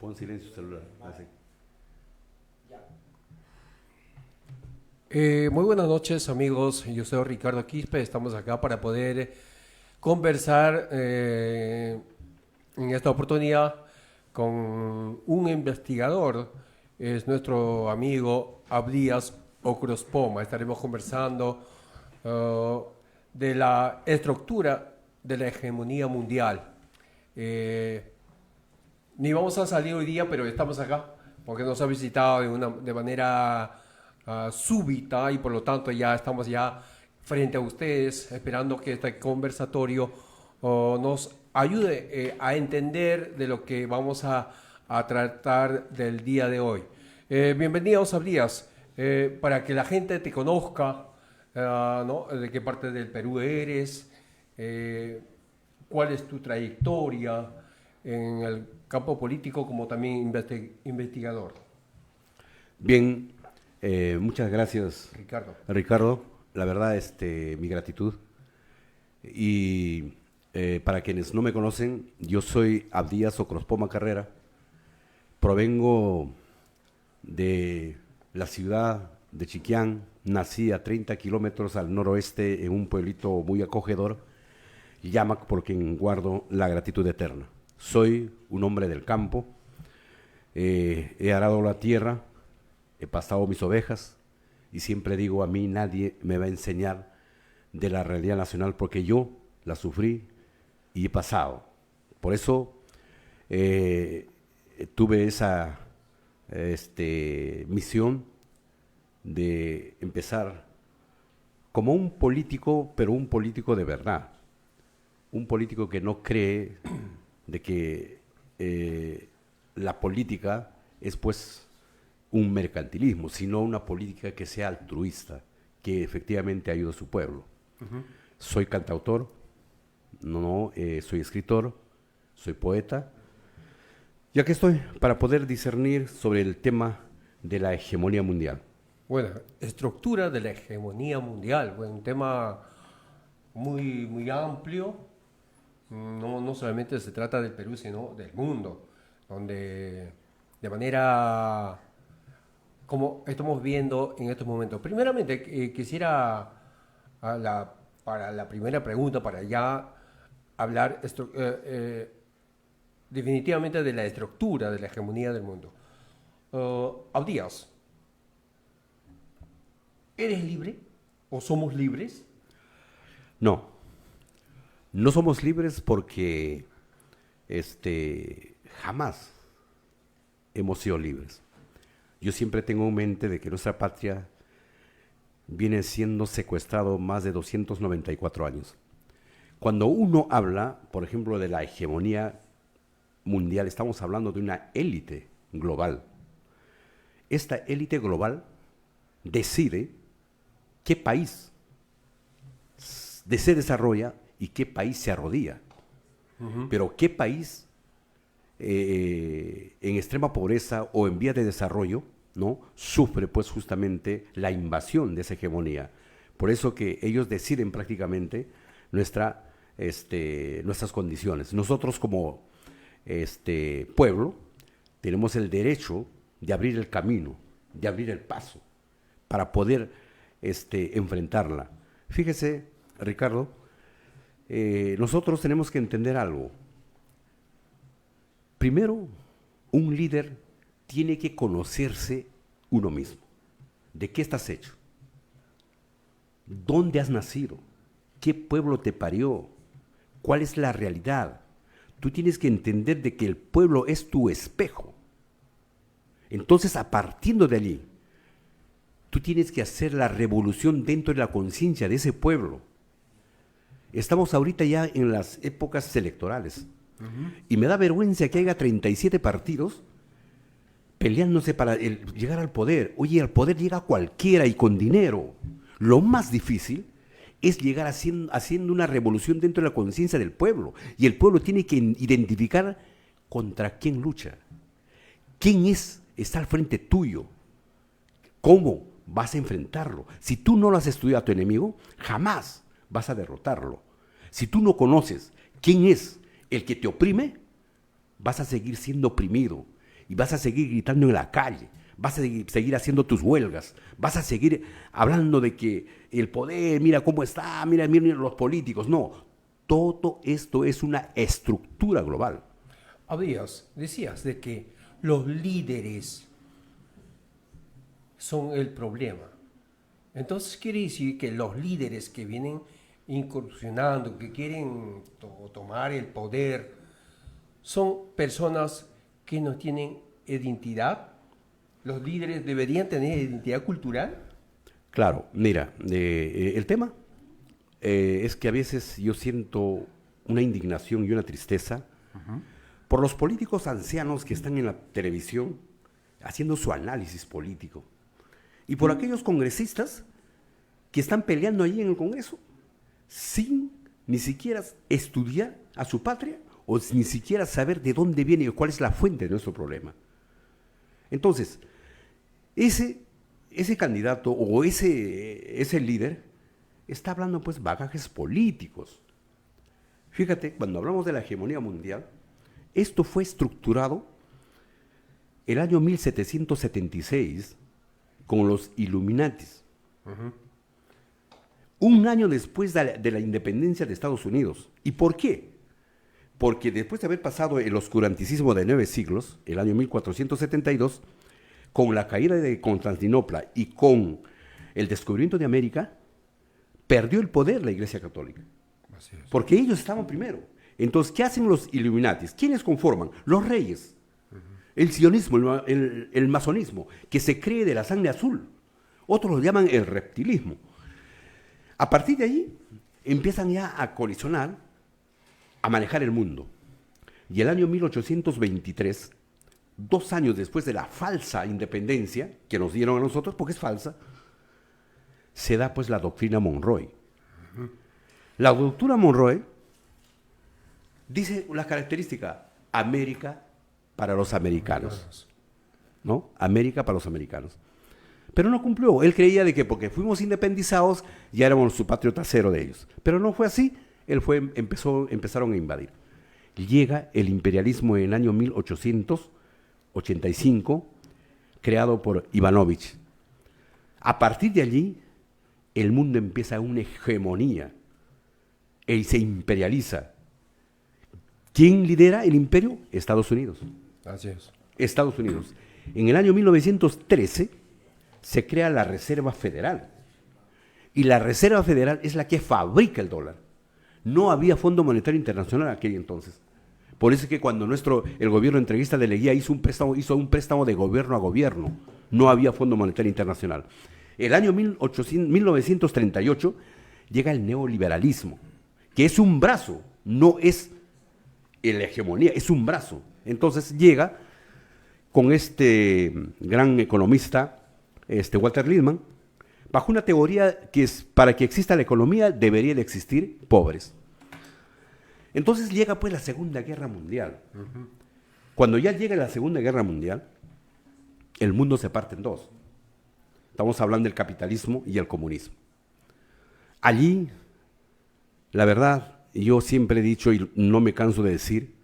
Pon silencio celular. Así. Muy buenas noches, amigos. Yo soy Ricardo Quispe. Estamos acá para poder conversar en esta oportunidad con un investigador. Es nuestro amigo Abdías Ocrospoma. Estaremos conversando de la estructura de la hegemonía mundial. Ni vamos a salir hoy día, pero estamos acá porque nos ha visitado de manera súbita y por lo tanto ya estamos ya frente a ustedes esperando que este conversatorio nos ayude a entender de lo que vamos a tratar del día de hoy. Bienvenidos, Abdías, para que la gente te conozca, ¿no? De qué parte del Perú eres, cuál es tu trayectoria en el campo político como también investigador. Bien, muchas gracias, Ricardo. La verdad, mi gratitud. Y para quienes no me conocen, yo soy Abdías Ocrospoma Carrera. Provengo de la ciudad de Chiquián. Nací a 30 kilómetros al noroeste en un pueblito muy acogedor, Llamac, por quien guardo la gratitud eterna. Soy un hombre del campo, he arado la tierra, he pastado mis ovejas y siempre digo, a mí nadie me va a enseñar de la realidad nacional porque yo la sufrí y he pasado. Por eso tuve esa misión de empezar como un político, pero un político de verdad, un político que no cree de que la política es pues un mercantilismo, sino una política que sea altruista, que efectivamente ayude a su pueblo. Soy cantautor, soy escritor, soy poeta, y aquí estoy para poder discernir sobre el tema de la hegemonía mundial. Bueno, estructura de la hegemonía mundial, bueno, un tema muy, muy amplio. No solamente se trata del Perú, sino del mundo, donde de manera como estamos viendo en estos momentos. Primeramente, quisiera, para la primera pregunta, para ya hablar definitivamente de la estructura de la hegemonía del mundo. Abdías, ¿eres libre o somos libres? No somos libres porque jamás hemos sido libres. Yo siempre tengo en mente de que nuestra patria viene siendo secuestrado más de 294 años. Cuando uno habla, por ejemplo, de la hegemonía mundial, estamos hablando de una élite global. Esta élite global decide qué país se desarrolla y qué país se arrodilla. Pero qué país en extrema pobreza o en vía de desarrollo, ¿no?, sufre pues justamente la invasión de esa hegemonía. Por eso que ellos deciden prácticamente nuestras condiciones. Nosotros como pueblo tenemos el derecho de abrir el camino, de abrir el paso para poder enfrentarla. Fíjese, Ricardo, nosotros tenemos que entender algo. Primero, un líder tiene que conocerse uno mismo. ¿De qué estás hecho? ¿Dónde has nacido? ¿Qué pueblo te parió? ¿Cuál es la realidad? Tú tienes que entender de que el pueblo es tu espejo. Entonces, a partir de allí, tú tienes que hacer la revolución dentro de la conciencia de ese pueblo. Estamos ahorita ya en las épocas electorales. Y me da vergüenza que haya 37 partidos peleándose para llegar al poder. Oye, al poder llega cualquiera y con dinero. Lo más difícil es llegar haciendo una revolución dentro de la conciencia del pueblo. Y el pueblo tiene que identificar contra quién lucha. ¿Quién está al frente tuyo? ¿Cómo vas a enfrentarlo? Si tú no lo has estudiado a tu enemigo, jamás vas a derrotarlo. Si tú no conoces quién es el que te oprime, vas a seguir siendo oprimido. y vas a seguir gritando en la calle, vas a seguir haciendo tus huelgas, vas a seguir hablando de que el poder, mira cómo está, mira los políticos. No, todo esto es una estructura global. Decías de que los líderes son el problema. Entonces quiere decir que los líderes que vienen incursionando, que quieren tomar el poder, son personas que no tienen identidad. ¿Los líderes deberían tener identidad cultural? Claro, mira, el tema es que a veces yo siento una indignación y una tristeza por los políticos ancianos que están en la televisión haciendo su análisis político y por aquellos congresistas que están peleando ahí en el Congreso sin ni siquiera estudiar a su patria o ni siquiera saber de dónde viene y cuál es la fuente de nuestro problema. Entonces, ese candidato o ese líder está hablando pues bagajes políticos. Fíjate, cuando hablamos de la hegemonía mundial, esto fue estructurado el año 1776 con los Illuminatis. Un año después de la independencia de Estados Unidos. ¿Y por qué? Porque después de haber pasado el oscuranticismo de 9 siglos, el año 1472, con la caída de Constantinopla y con el descubrimiento de América, perdió el poder la Iglesia Católica. Así es. Porque ellos estaban primero. Entonces, ¿qué hacen los Illuminatis? ¿Quiénes conforman? Los reyes. El sionismo, el masonismo, que se cree de la sangre azul. Otros lo llaman el reptilismo. A partir de ahí, empiezan ya a colisionar, a manejar el mundo. Y el año 1823, 2 años después de la falsa independencia que nos dieron a nosotros, porque es falsa, se da pues la doctrina Monroe. La doctrina Monroe dice la característica, América para los americanos, ¿no? América para los americanos. Pero no cumplió. Él creía de que porque fuimos independizados ya éramos su patrio trasero de ellos. Pero no fue así. Empezaron a invadir. Llega el imperialismo en el año 1885, creado por Ivanovich. A partir de allí, el mundo empieza una hegemonía y se imperializa. ¿Quién lidera el imperio? Estados Unidos. Así es. Estados Unidos. En el año 1913 se crea la Reserva Federal. Y la Reserva Federal es la que fabrica el dólar. No había Fondo Monetario Internacional en aquel entonces. Por eso es que cuando el gobierno entreguista de Leguía hizo un préstamo de gobierno a gobierno, no había Fondo Monetario Internacional. El año 1938 llega el neoliberalismo, que es un brazo, no es la hegemonía, es un brazo. Entonces llega con este gran economista, Walter Lippmann, bajo una teoría que es, para que exista la economía debería de existir pobres. Entonces llega pues la Segunda Guerra Mundial. Cuando ya llega la Segunda Guerra Mundial, el mundo se parte en dos. Estamos hablando del capitalismo y el comunismo. Allí, la verdad, yo siempre he dicho y no me canso de decir,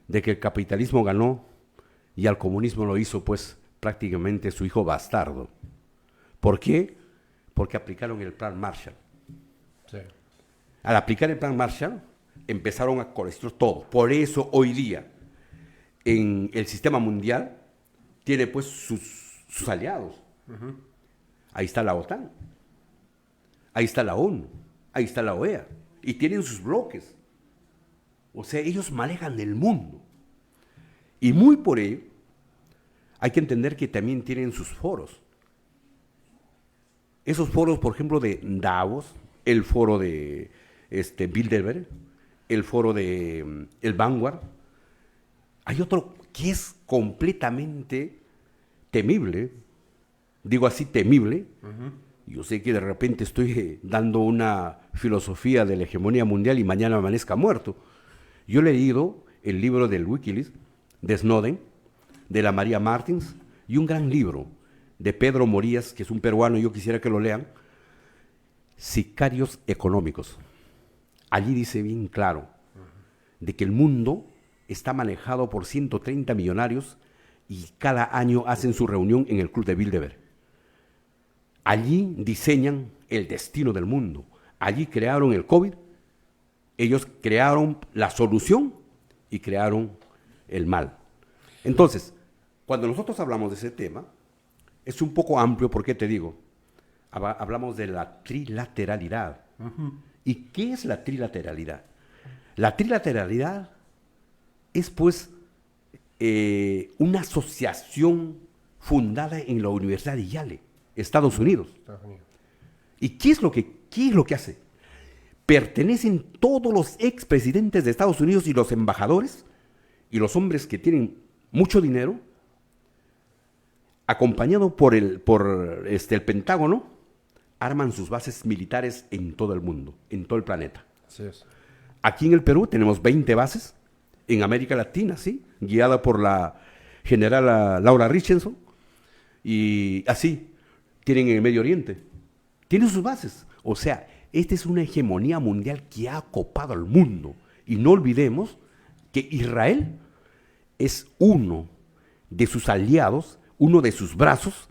de que el capitalismo ganó y al comunismo lo hizo pues prácticamente su hijo bastardo. ¿Por qué? Porque aplicaron el plan Marshall. Sí. Al aplicar el plan Marshall, empezaron a coleccionar todo. Por eso hoy día, en el sistema mundial, tiene pues sus aliados. Ahí está la OTAN, ahí está la ONU, ahí está la OEA, y tienen sus bloques. O sea, ellos manejan el mundo. Y muy por ello, hay que entender que también tienen sus foros. Esos foros, por ejemplo, de Davos, el foro de Bilderberg, el foro de el Vanguard. Hay otro que es completamente temible, digo así, temible. Yo sé que de repente estoy dando una filosofía de la hegemonía mundial y mañana amanezca muerto. Yo he leído el libro del Wikileaks, de Snowden, de la María Martins, y un gran libro de Pedro Morías, que es un peruano, y yo quisiera que lo lean, Sicarios Económicos. Allí dice bien claro de que el mundo está manejado por 130 millonarios y cada año hacen su reunión en el Club de Bilderberg. Allí diseñan el destino del mundo. Allí crearon el COVID. Ellos crearon la solución y crearon el mal. Entonces, cuando nosotros hablamos de ese tema, es un poco amplio, porque te digo, hablamos de la trilateralidad. ¿Y qué es la trilateralidad? La trilateralidad es, pues, una asociación fundada en la Universidad de Yale, Estados Unidos. ¿Y qué es lo que hace? Pertenecen todos los expresidentes de Estados Unidos y los embajadores y los hombres que tienen mucho dinero, acompañado por el Pentágono, arman sus bases militares en todo el mundo, en todo el planeta. Así es. Aquí en el Perú tenemos 20 bases, en América Latina, ¿sí? Guiada por la general Laura Richardson, y así tienen en el Medio Oriente. Tienen sus bases. O sea, esta es una hegemonía mundial que ha copado al mundo. Y no olvidemos que Israel es uno de sus aliados, uno de sus brazos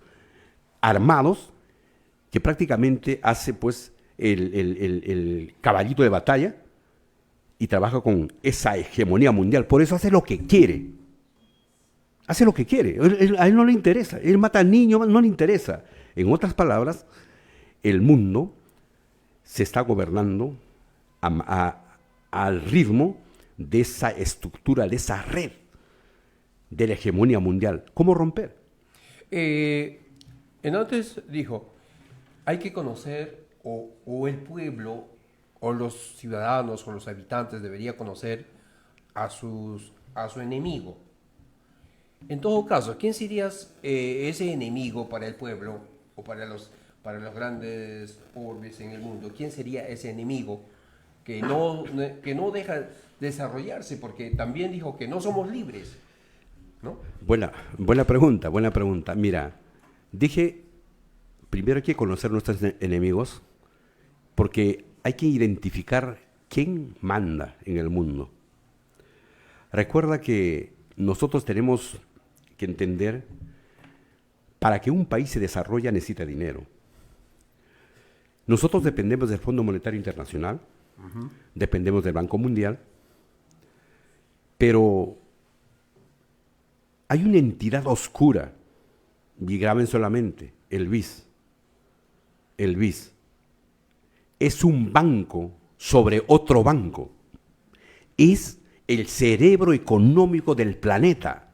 armados, que prácticamente hace, pues, el caballito de batalla y trabaja con esa hegemonía mundial. Por eso hace lo que quiere. Hace lo que quiere. A él no le interesa. Él mata al niño, no le interesa. En otras palabras, el mundo se está gobernando al ritmo de esa estructura, de esa red de la hegemonía mundial. ¿Cómo romper? Antes dijo, hay que conocer, o el pueblo, o los ciudadanos, o los habitantes debería conocer a su enemigo. En todo caso, ¿quién sería ese enemigo para el pueblo, o para los grandes orbes en el mundo? ¿Quién sería ese enemigo que no deja desarrollarse? Porque también dijo que no somos libres, ¿no? Buena pregunta. Mira, dije, primero hay que conocer nuestros enemigos, porque hay que identificar quién manda en el mundo. Recuerda que nosotros tenemos que entender, para que un país se desarrolle necesita dinero. Nosotros dependemos del Fondo Monetario Internacional, dependemos del Banco Mundial, pero hay una entidad oscura, y graben solamente, el BIS. El BIS es un banco sobre otro banco. Es el cerebro económico del planeta,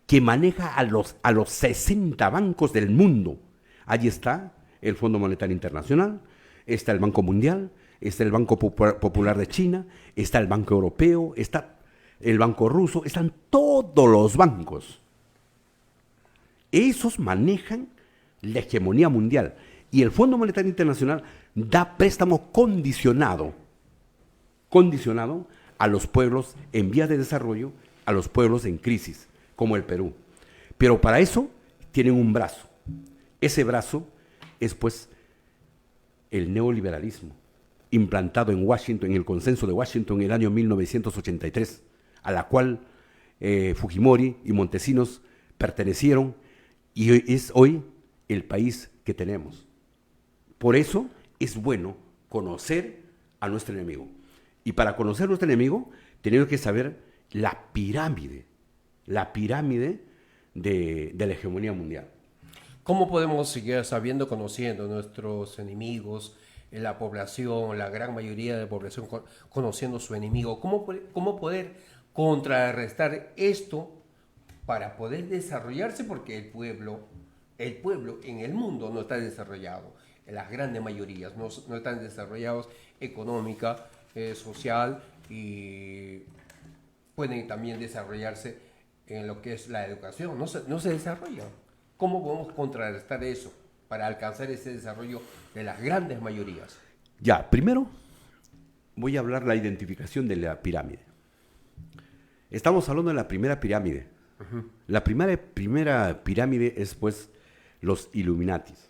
que maneja a los 60 bancos del mundo. Allí está el Fondo Monetario Internacional, está el Banco Mundial, está el Banco Popular de China, está el Banco Europeo, está el Banco Ruso, están todos los bancos. Esos manejan la hegemonía mundial. Y el Fondo Monetario Internacional da préstamo condicionado a los pueblos en vías de desarrollo, a los pueblos en crisis, como el Perú. Pero para eso tienen un brazo. Ese brazo es, pues, el neoliberalismo, implantado en Washington, en el Consenso de Washington en el año 1983, a la cual Fujimori y Montesinos pertenecieron, y es hoy el país que tenemos. Por eso es bueno conocer a nuestro enemigo. Y para conocer a nuestro enemigo, tenemos que saber la pirámide de la hegemonía mundial. ¿Cómo podemos seguir sabiendo, conociendo nuestros enemigos, la población, la gran mayoría de la población conociendo su enemigo? ¿Cómo poder contrarrestar esto para poder desarrollarse? Porque el pueblo en el mundo no está desarrollado. Las grandes mayorías no están desarrollados económica, social, y pueden también desarrollarse en lo que es la educación. No se desarrolla. ¿Cómo podemos contrarrestar eso para alcanzar ese desarrollo de las grandes mayorías? Ya, primero voy a hablar de la identificación de la pirámide. Estamos hablando de la primera pirámide. La primera pirámide es, pues, los Illuminatis,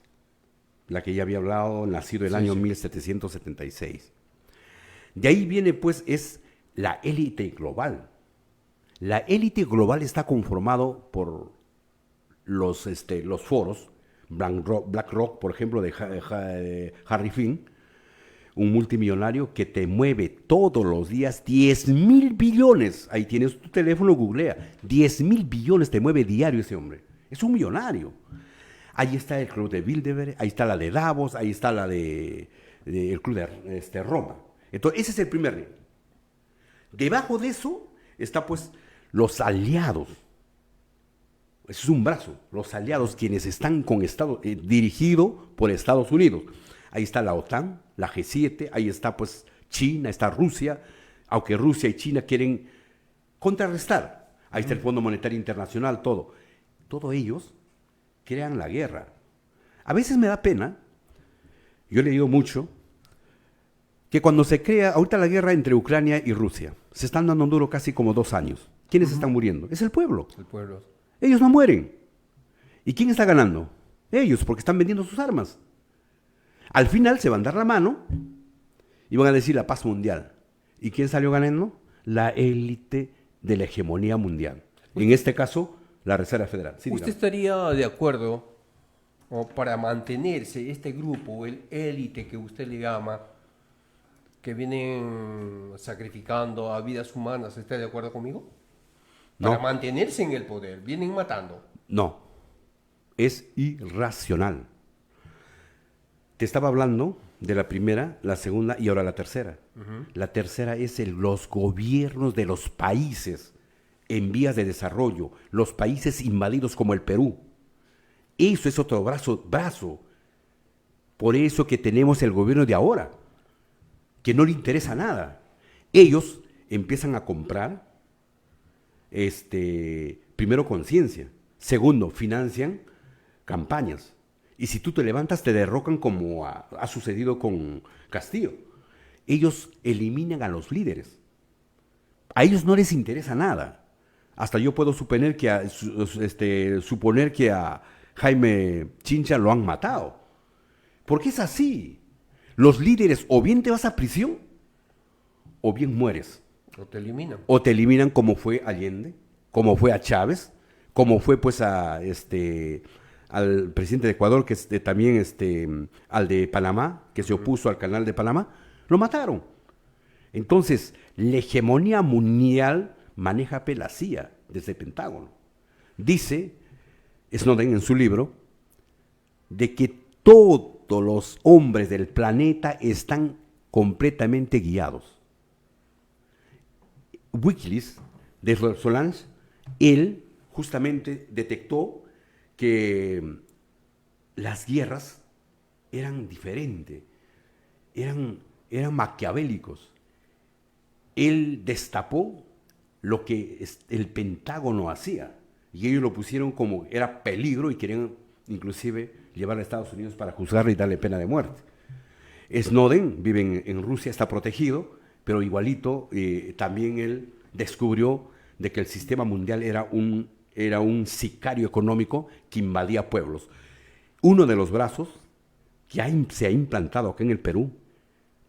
la que ya había hablado, nacido el año 1776. De ahí viene, pues, es la élite global. La élite global está conformado por los foros, BlackRock, por ejemplo, de Harry Fink, un multimillonario que te mueve todos los días 10.000 billones. Ahí tienes tu teléfono, googlea. 10.000 billones te mueve diario ese hombre. Es un millonario. Ahí está el club de Bilderberg, ahí está la de Davos, ahí está la el club de Roma. Entonces, ese es el primer nivel. Debajo de eso está pues los aliados. Ese es un brazo. Los aliados quienes están con dirigido por Estados Unidos. Ahí está la OTAN, la G7, ahí está pues China, está Rusia, aunque Rusia y China quieren contrarrestar. Ahí está el Fondo Monetario Internacional, todo. Todos ellos crean la guerra. A veces me da pena, yo he leído mucho, que cuando se crea ahorita la guerra entre Ucrania y Rusia, se están dando duro casi como 2 años. ¿Quiénes están muriendo? Es el pueblo. El pueblo. Ellos no mueren. ¿Y quién está ganando? Ellos, porque están vendiendo sus armas. Al final se van a dar la mano y van a decir la paz mundial. ¿Y quién salió ganando? La élite de la hegemonía mundial. En este caso, la Reserva Federal. Sí, ¿Usted dígame. estaría de acuerdo o para mantenerse este grupo, el élite que usted le llama, que vienen sacrificando a vidas humanas, ¿está de acuerdo conmigo? Para No. mantenerse en el poder, vienen matando. No, es irracional. Te estaba hablando de la primera, la segunda y ahora la tercera. La tercera es los gobiernos de los países en vías de desarrollo, los países invadidos como el Perú. Eso es otro brazo. Por eso que tenemos el gobierno de ahora, que no le interesa nada. Ellos empiezan a comprar, primero conciencia, segundo, financian campañas. Y si tú te levantas, te derrocan como ha sucedido con Castillo. Ellos eliminan a los líderes. A ellos no les interesa nada. Hasta yo puedo suponer que a Jaime Chincha lo han matado. Porque es así. Los líderes o bien te vas a prisión o bien mueres. O te eliminan. O te eliminan como fue Allende, como fue a Chávez, como fue pues al presidente de Ecuador, que también al de Panamá, que se opuso al canal de Panamá, lo mataron. Entonces, la hegemonía mundial maneja la CIA desde el Pentágono. Dice Snowden en su libro de que todos los hombres del planeta están completamente guiados. Wikileaks de Solange, él justamente detectó que las guerras eran diferentes, eran maquiavélicos. Él destapó lo que el Pentágono hacía y ellos lo pusieron como era peligro y querían inclusive llevarlo a Estados Unidos para juzgarlo y darle pena de muerte. Snowden vive en Rusia, está protegido, pero igualito también él descubrió de que el sistema mundial era un sicario económico que invadía pueblos. Uno de los brazos que se ha implantado acá en el Perú,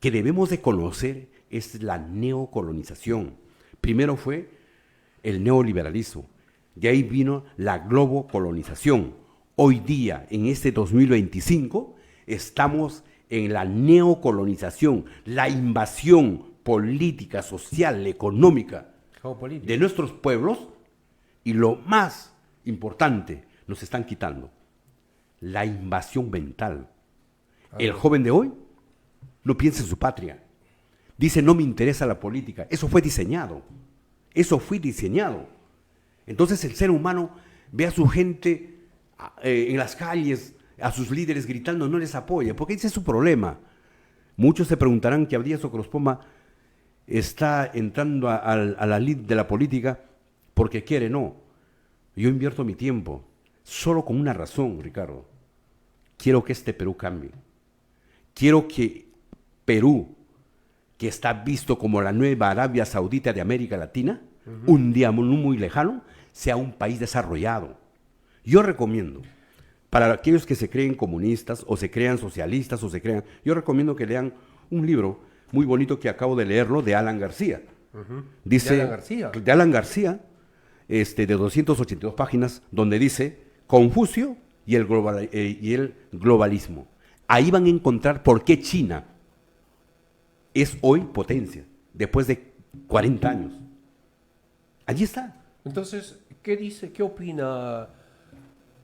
que debemos de conocer, es la neocolonización. Primero fue el neoliberalismo, de ahí vino la globocolonización. Hoy día, en este 2025, estamos en la neocolonización, la invasión política, social, económica de nuestros pueblos, y lo más importante, nos están quitando la invasión mental. El joven de hoy no piensa en su patria. Dice, no me interesa la política. Eso fue diseñado. Entonces el ser humano ve a su gente en las calles, a sus líderes gritando, no les apoya, porque ese es su problema. Muchos se preguntarán que Abdías Ocrospoma está entrando a la lid de la política porque quiere. No, yo invierto mi tiempo solo con una razón, Ricardo. Quiero que este Perú cambie. Quiero que Perú, que está visto como la nueva Arabia Saudita de América Latina, un día no muy lejano, sea un país desarrollado. Yo recomiendo, para aquellos que se creen comunistas o se crean socialistas yo recomiendo que lean un libro muy bonito que acabo de leerlo de Alan García. Dice, ¿De Alan García? De Alan García, de 282 páginas donde dice Confucio y el globalismo. Ahí van a encontrar por qué China es hoy potencia, después de 40 años. Allí está. Entonces, ¿qué dice, qué opina?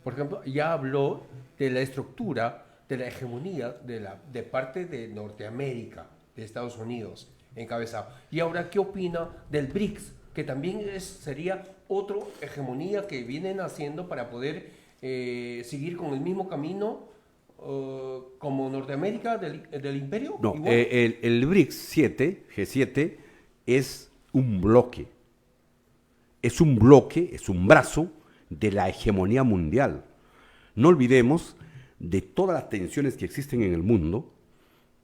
Por ejemplo, ya habló de la estructura, de la hegemonía de parte de Norteamérica, de Estados Unidos, encabezado. Y ahora, ¿qué opina del BRICS? Que también sería otra hegemonía que vienen haciendo para poder seguir con el mismo camino como Norteamérica del imperio. No, el BRICS 7, G7, es un bloque. Es un bloque, es un brazo de la hegemonía mundial. No olvidemos de todas las tensiones que existen en el mundo,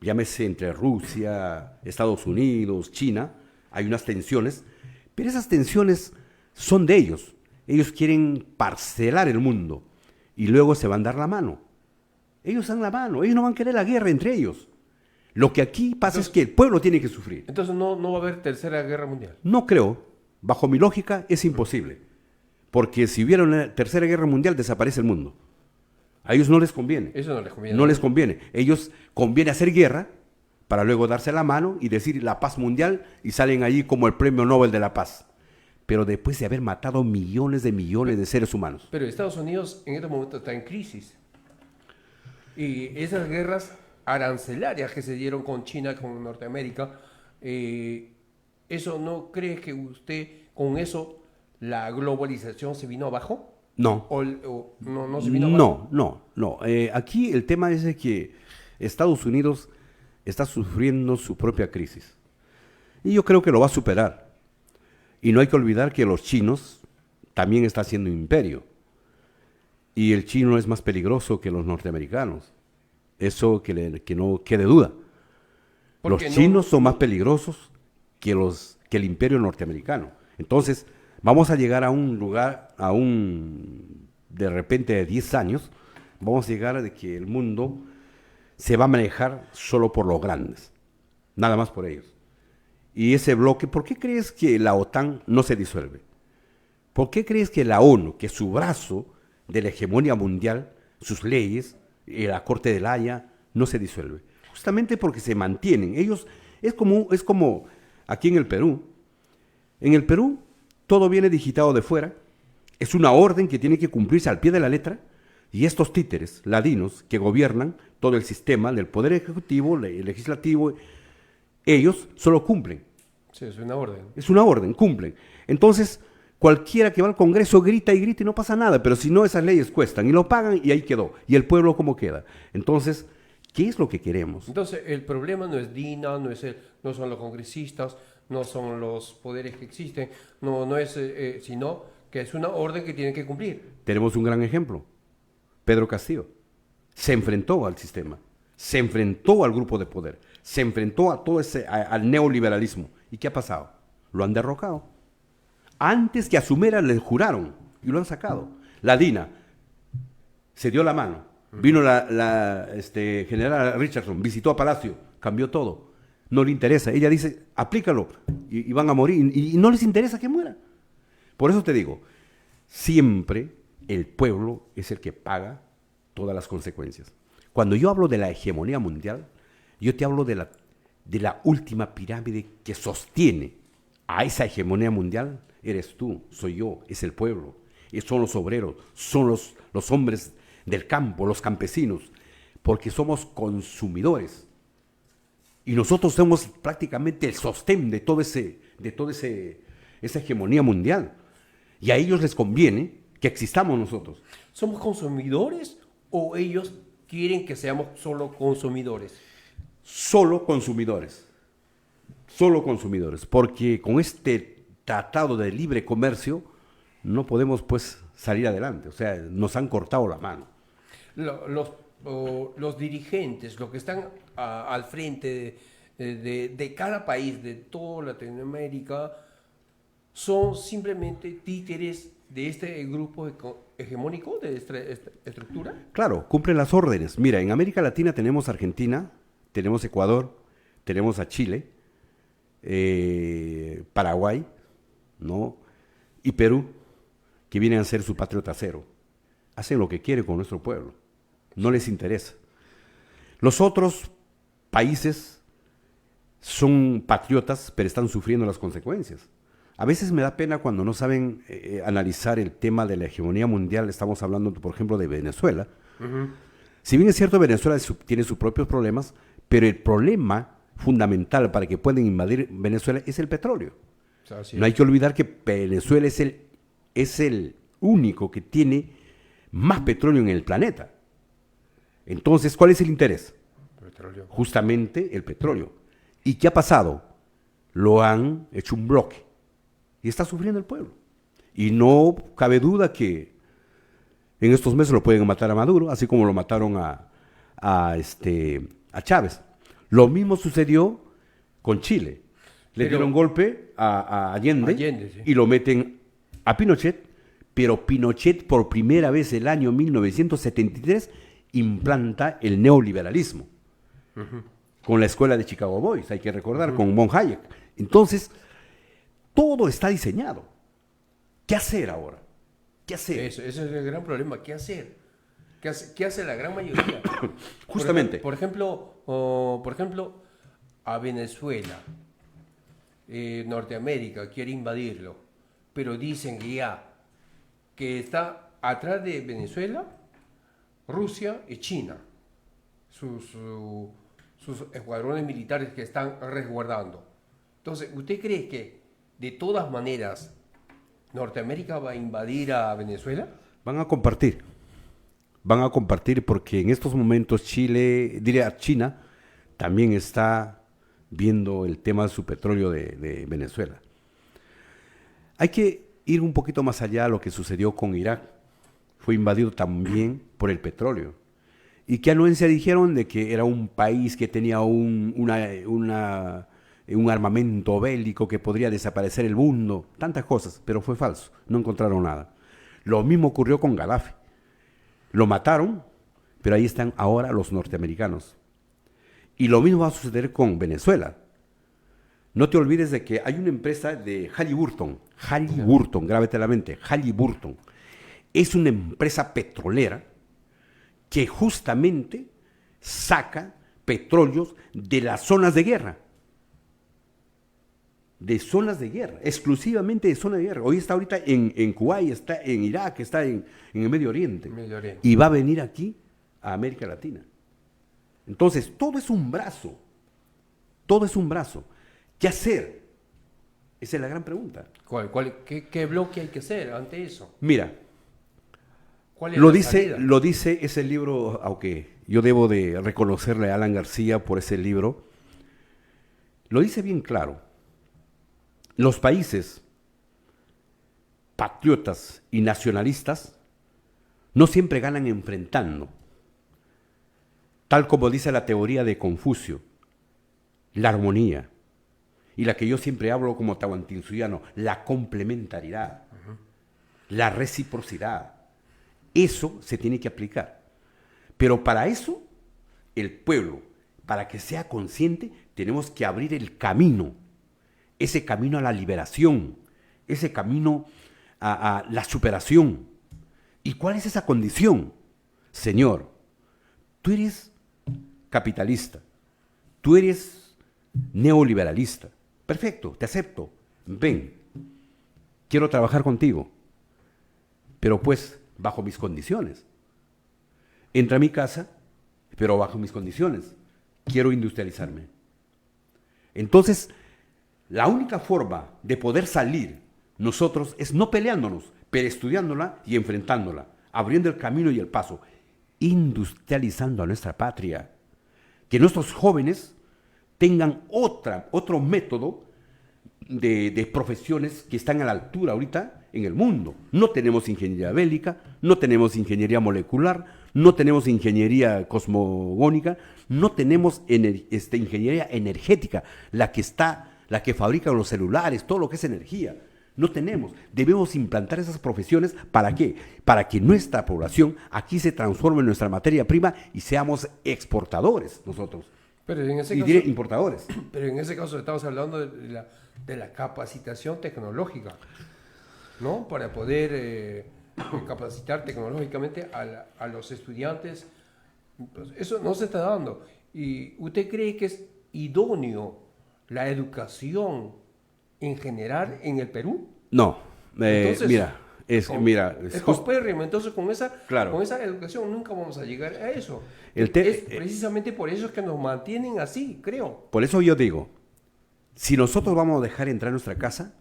llámese entre Rusia, Estados Unidos, China, hay unas tensiones, pero esas tensiones son de ellos. Ellos quieren parcelar el mundo y luego se van a dar la mano. Ellos dan la mano, ellos no van a querer la guerra entre ellos. Lo que aquí pasa es que el pueblo tiene que sufrir. Entonces no va a haber tercera guerra mundial. No creo, bajo mi lógica es imposible, porque si hubiera una tercera guerra mundial desaparece el mundo. A ellos no les conviene. Eso no les conviene. No les conviene. Ellos conviene hacer guerra para luego darse la mano y decir la paz mundial y salen allí como el premio Nobel de la paz. Pero después de haber matado millones de seres humanos. Pero Estados Unidos en este momento está en crisis. Y esas guerras arancelarias que se dieron con China, con Norteamérica, ¿eso no cree que usted con eso la globalización se vino abajo? No. ¿O no se vino abajo? No. Aquí el tema es de que Estados Unidos está sufriendo su propia crisis. Y yo creo que lo va a superar. Y no hay que olvidar que los chinos también están haciendo imperio. Y el chino es más peligroso que los norteamericanos. Eso que no quede duda. Los chinos son más peligrosos que el imperio norteamericano. Entonces, vamos a llegar a un lugar, de repente de 10 años, vamos a llegar a de que el mundo se va a manejar solo por los grandes, nada más por ellos. Y ese bloque, ¿por qué crees que la OTAN no se disuelve? ¿Por qué crees que la ONU, que es su brazo de la hegemonía mundial, sus leyes, la Corte de la Haya, no se disuelve? Justamente porque se mantienen. Ellos, es como aquí en el Perú. En el Perú, todo viene digitado de fuera, es una orden que tiene que cumplirse al pie de la letra, y estos títeres ladinos que gobiernan todo el sistema del poder ejecutivo, el legislativo, ellos solo cumplen. Sí, es una orden. Es una orden, cumplen. Entonces, cualquiera que va al Congreso grita y grita y no pasa nada, pero si no, esas leyes cuestan y lo pagan y ahí quedó. ¿Y el pueblo cómo queda? Entonces, ¿qué es lo que queremos? Entonces, el problema no es DINA, no son los congresistas, no son los poderes que existen, no es, sino que es una orden que tienen que cumplir. Tenemos un gran ejemplo. Pedro Castillo se enfrentó al sistema, se enfrentó al grupo de poder, se enfrentó a todo al neoliberalismo. ¿Y qué ha pasado? Lo han derrocado. Antes que asumiera le juraron y lo han sacado. La DINA se dio la mano. Vino la general Richardson, visitó a Palacio, cambió todo. No le interesa. Ella dice, aplícalo y van a morir. Y no les interesa que muera. Por eso te digo, siempre el pueblo es el que paga todas las consecuencias. Cuando yo hablo de la hegemonía mundial, yo te hablo de la última pirámide que sostiene a esa hegemonía mundial. Eres tú, soy yo, es el pueblo, son los obreros, son los hombres del campo, los campesinos, porque somos consumidores. Y nosotros somos prácticamente el sostén de esa hegemonía mundial. Y a ellos les conviene que existamos nosotros. ¿Somos consumidores o ellos quieren que seamos solo consumidores? Solo consumidores. Solo consumidores. Porque con este tratado de libre comercio no podemos pues salir adelante. O sea, nos han cortado la mano. Los dirigentes, los que están al frente de cada país, de toda Latinoamérica, son simplemente títeres de este grupo hegemónico, de esta estructura. Claro, cumplen las órdenes. Mira, en América Latina tenemos Argentina, tenemos Ecuador, tenemos a Chile, Paraguay, ¿no? Y Perú. que vienen a ser su patrio trasero. Hacen lo que quieren con nuestro pueblo. No les interesa. Los otros países son patriotas, pero están sufriendo las consecuencias. A veces me da pena cuando no saben analizar el tema de la hegemonía mundial. Estamos hablando, por ejemplo, de Venezuela. Si bien es cierto, Venezuela tiene sus propios problemas, pero el problema fundamental para que puedan invadir Venezuela es el petróleo. No hay que olvidar que Venezuela es el único que tiene más petróleo en el planeta. Entonces, ¿cuál es el interés? Petróleo. Justamente el petróleo. ¿Y qué ha pasado? Lo han hecho un bloque. Y está sufriendo el pueblo. Y no cabe duda que en estos meses lo pueden matar a Maduro, así como lo mataron a Chávez. Lo mismo sucedió con Chile. Le dieron golpe a Allende sí. Y lo meten a Pinochet, pero Pinochet por primera vez el año 1973 implanta el neoliberalismo. Con la escuela de Chicago Boys, hay que recordar, con von Hayek. Entonces, todo está diseñado. ¿Qué hacer ahora? ¿Qué hacer? Ese es el gran problema. ¿Qué hacer? ¿Qué hace la gran mayoría? Justamente. Por ejemplo, a Venezuela, Norteamérica quiere invadirlo, pero dicen que está atrás de Venezuela, Rusia y China, sus escuadrones militares que están resguardando. Entonces, ¿usted cree que de todas maneras Norteamérica va a invadir a Venezuela? Van a compartir porque en estos momentos China también está viendo el tema de su petróleo de Venezuela. Hay que ir un poquito más allá de lo que sucedió con Irak. Fue invadido también por el petróleo. ¿Y qué anuencia dijeron? De que era un país que tenía un armamento bélico que podría desaparecer el mundo, tantas cosas, pero fue falso, no encontraron nada. Lo mismo ocurrió con Gaddafi. Lo mataron, pero ahí están ahora los norteamericanos. Y lo mismo va a suceder con Venezuela. No te olvides de que hay una empresa de Halliburton, grábete la mente, Halliburton. Es una empresa petrolera que justamente saca petróleos de las zonas de guerra. De zonas de guerra, exclusivamente de zonas de guerra. Hoy está ahorita en Kuwait, está en Irak, está en el Medio Oriente. Y va a venir aquí a América Latina. Entonces, todo es un brazo. ¿Qué hacer? Esa es la gran pregunta. ¿Qué bloque hay que hacer ante eso? Mira, ¿Cuál es lo dice ese libro, aunque yo debo de reconocerle a Alan García por ese libro, lo dice bien claro. Los países patriotas y nacionalistas no siempre ganan enfrentando. Tal como dice la teoría de Confucio, la armonía, y la que yo siempre hablo como tahuantinsuyano, la complementariedad, la reciprocidad. Eso se tiene que aplicar. Pero para eso, el pueblo, para que sea consciente, tenemos que abrir el camino. Ese camino a la liberación, ese camino a la superación. ¿Y cuál es esa condición? Señor, tú eres capitalista, tú eres neoliberalista. Perfecto, te acepto. Ven, quiero trabajar contigo, pero pues bajo mis condiciones. Entra a mi casa, pero bajo mis condiciones. Quiero industrializarme. Entonces, la única forma de poder salir nosotros es no peleándonos, pero estudiándola y enfrentándola, abriendo el camino y el paso, industrializando a nuestra patria. Que nuestros jóvenes tengan otro método de profesiones que están a la altura ahorita en el mundo. No tenemos ingeniería bélica, no tenemos ingeniería molecular, no tenemos ingeniería cosmogónica, no tenemos ingeniería energética, la que fabrica los celulares, todo lo que es energía. No tenemos. Debemos implantar esas profesiones. ¿Para qué? Para que nuestra población aquí se transforme en nuestra materia prima y seamos exportadores nosotros. Pero en ese caso, diré importadores. Pero en ese caso estamos hablando de la capacitación tecnológica. ¿no? Para poder capacitar tecnológicamente a los estudiantes. Pues eso no se está dando. ¿Y usted cree que es idóneo la educación en general en el Perú? No, Entonces, mira, es paupérrimo. Entonces, con esa educación nunca vamos a llegar a eso. Es precisamente por eso es que nos mantienen así, creo. Por eso yo digo, si nosotros vamos a dejar entrar a nuestra casa,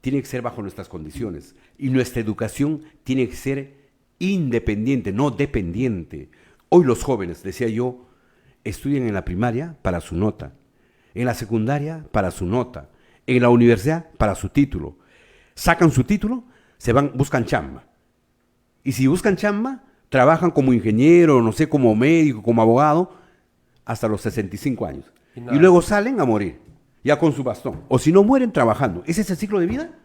tiene que ser bajo nuestras condiciones. Y nuestra educación tiene que ser independiente, no dependiente. Hoy los jóvenes, decía yo, estudian en la primaria para su nota, en la secundaria para su nota, en la universidad para su título. Sacan su título, buscan chamba. Y si buscan chamba, trabajan como ingeniero, no sé, como médico, como abogado, hasta los 65 años. Y luego salen a morir, ya con su bastón. O si no, mueren trabajando. ¿Ese es el ciclo de vida?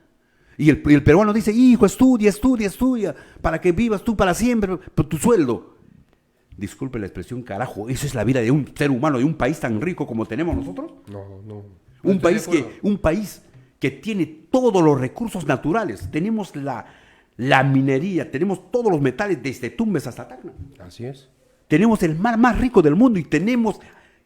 Y el peruano dice, hijo, estudia, para que vivas tú para siempre, por tu sueldo. Disculpe la expresión, carajo, ¿eso es la vida de un ser humano, de un país tan rico como tenemos nosotros? No. Un país que tiene todos los recursos naturales. Tenemos la minería, tenemos todos los metales desde Tumbes hasta Tacna. Así es. Tenemos el mar más rico del mundo y tenemos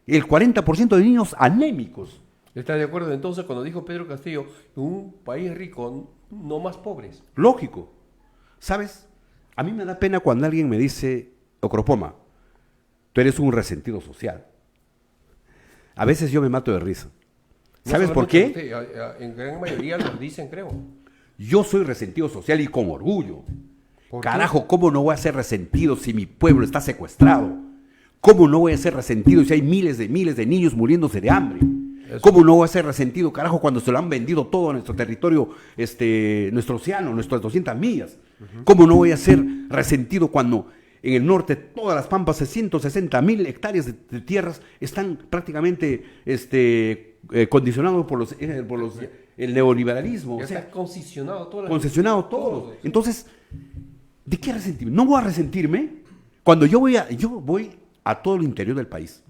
el 40% de niños anémicos. ¿Está de acuerdo entonces cuando dijo Pedro Castillo, un país rico, no más pobres? Lógico. ¿Sabes? A mí me da pena cuando alguien me dice, Ocropoma, tú eres un resentido social. A veces yo me mato de risa. ¿Sabes por qué? Usted, en gran mayoría lo dicen, creo. Yo soy resentido social y con orgullo. Carajo, ¿cómo no voy a ser resentido si mi pueblo está secuestrado? ¿Cómo no voy a ser resentido si hay miles de niños muriéndose de hambre? Eso. ¿Cómo no voy a ser resentido, carajo, cuando se lo han vendido todo a nuestro territorio, nuestro océano, nuestras 200 millas? ¿Cómo no voy a ser resentido cuando en el norte todas las pampas, 160,000 hectáreas de tierras están prácticamente condicionados por el neoliberalismo? Ya está concesionado todo. Concesionado todo. Entonces, ¿de qué resentirme? No voy a resentirme cuando yo voy a todo el interior del país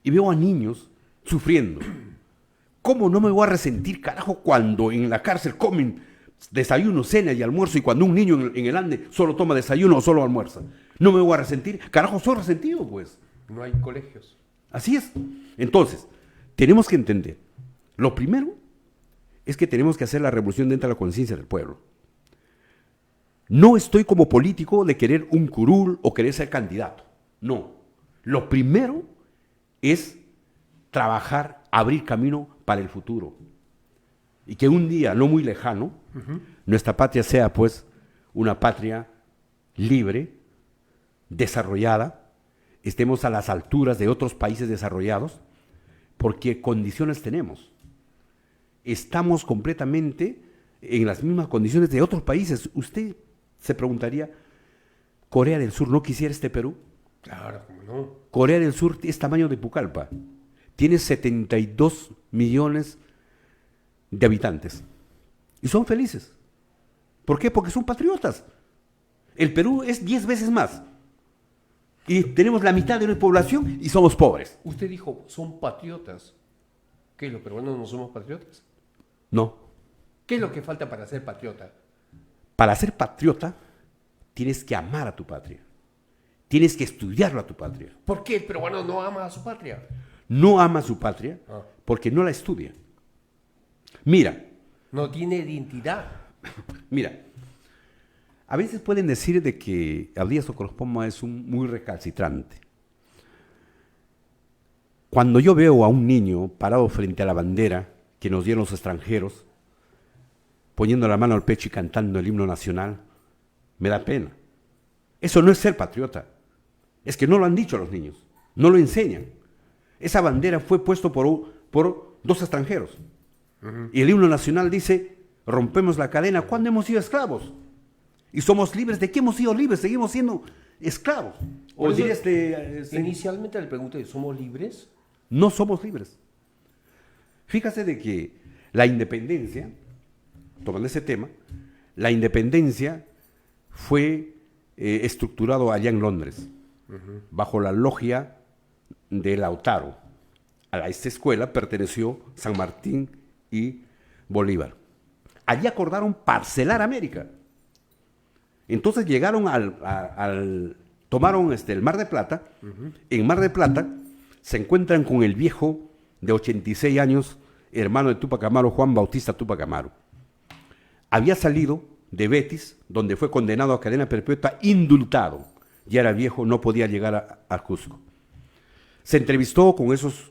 y veo a niños sufriendo. ¿Cómo no me voy a resentir, carajo, cuando en la cárcel comen desayuno, cena y almuerzo, y cuando un niño en el Ande solo toma desayuno o solo almuerza? No me voy a resentir. Carajo, soy resentido, pues. No hay colegios. Así es. Entonces, tenemos que entender. Lo primero es que tenemos que hacer la revolución dentro de la conciencia del pueblo. No estoy como político de querer un curul o querer ser candidato. No. Lo primero es trabajar, abrir camino para el futuro. Y que un día, no muy lejano, nuestra patria sea, pues, una patria libre, desarrollada, estemos a las alturas de otros países desarrollados, porque condiciones tenemos. Estamos completamente en las mismas condiciones de otros países. Usted se preguntaría, ¿Corea del Sur no quisiera este Perú? Claro, cómo no. Corea del Sur es tamaño de Pucallpa. Tiene 72 millones de habitantes. Y son felices. ¿Por qué? Porque son patriotas. El Perú es 10 veces más. Y tenemos la mitad de la población y somos pobres. Usted dijo, son patriotas. ¿Qué, los peruanos no somos patriotas? No. ¿Qué es lo que falta para ser patriota? Para ser patriota, tienes que amar a tu patria. Tienes que estudiarlo a tu patria. ¿Por qué el peruano no ama a su patria? No ama a su patria porque no la estudia. Mira. No tiene identidad. Mira, a veces pueden decir de que Abdías Ocropoma es muy recalcitrante. Cuando yo veo a un niño parado frente a la bandera que nos dieron los extranjeros, poniendo la mano al pecho y cantando el himno nacional, me da pena. Eso no es ser patriota. Es que no lo han dicho a los niños, no lo enseñan. Esa bandera fue puesto por dos extranjeros. Y el himno nacional dice, rompemos la cadena cuando hemos sido esclavos. Y somos libres. ¿De qué hemos sido libres? Seguimos siendo esclavos. O diría inicialmente le pregunté, ¿somos libres? No somos libres. Fíjate de que la independencia, tomando ese tema, la independencia fue estructurado allá en Londres, bajo la logia de Lautaro. A esta escuela perteneció San Martín y Bolívar. allí acordaron parcelar América. Entonces llegaron tomaron el Mar de Plata. En Mar de Plata se encuentran con el viejo de 86 años, hermano de Túpac Amaru, Juan Bautista Túpac Amaru. Había salido de Betis, donde fue condenado a cadena perpetua, indultado. Ya era viejo, no podía llegar a Cusco. Se entrevistó con esos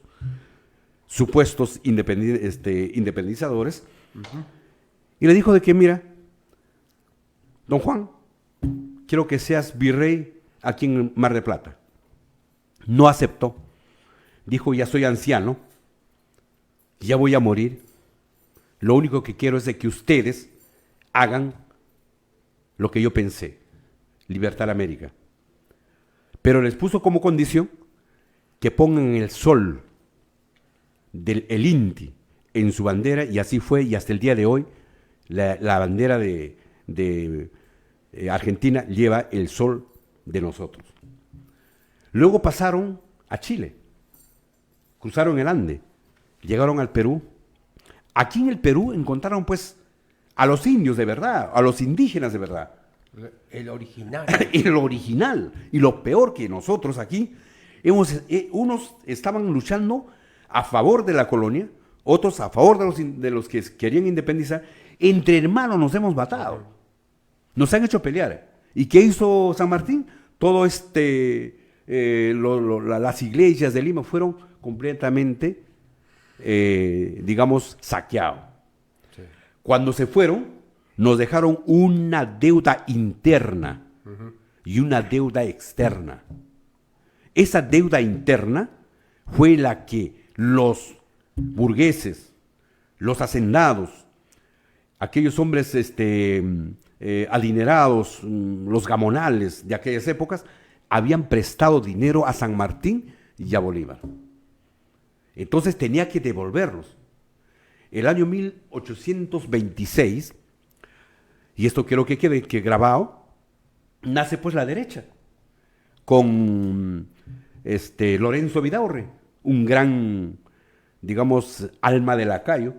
supuestos independizadores y le dijo de que, mira, don Juan, quiero que seas virrey aquí en Mar de Plata. No aceptó. Dijo, ya soy anciano, ya voy a morir. Lo único que quiero es de que ustedes hagan lo que yo pensé, libertar a América. Pero les puso como condición que pongan el sol el INTI en su bandera, y así fue, y hasta el día de hoy la bandera de Argentina lleva el sol de nosotros. Luego pasaron a Chile, cruzaron el Ande, llegaron al Perú. Aquí en el Perú encontraron pues a los indios de verdad, a los indígenas de verdad. El original. El original. Y lo peor que nosotros aquí, unos estaban luchando a favor de la colonia, otros a favor de los que querían independizar. Entre hermanos nos hemos matado. Nos han hecho pelear. ¿Y qué hizo San Martín? Todo las iglesias de Lima fueron completamente, saqueados. Sí. Cuando se fueron, nos dejaron una deuda interna y una deuda externa. Esa deuda interna fue la que los burgueses, los hacendados, aquellos hombres adinerados, los gamonales de aquellas épocas, habían prestado dinero a San Martín y a Bolívar. Entonces tenía que devolverlos. El año 1826, y esto quiero que quede grabado, nace pues la derecha, con Lorenzo Vidaurre, un gran, alma de lacayo.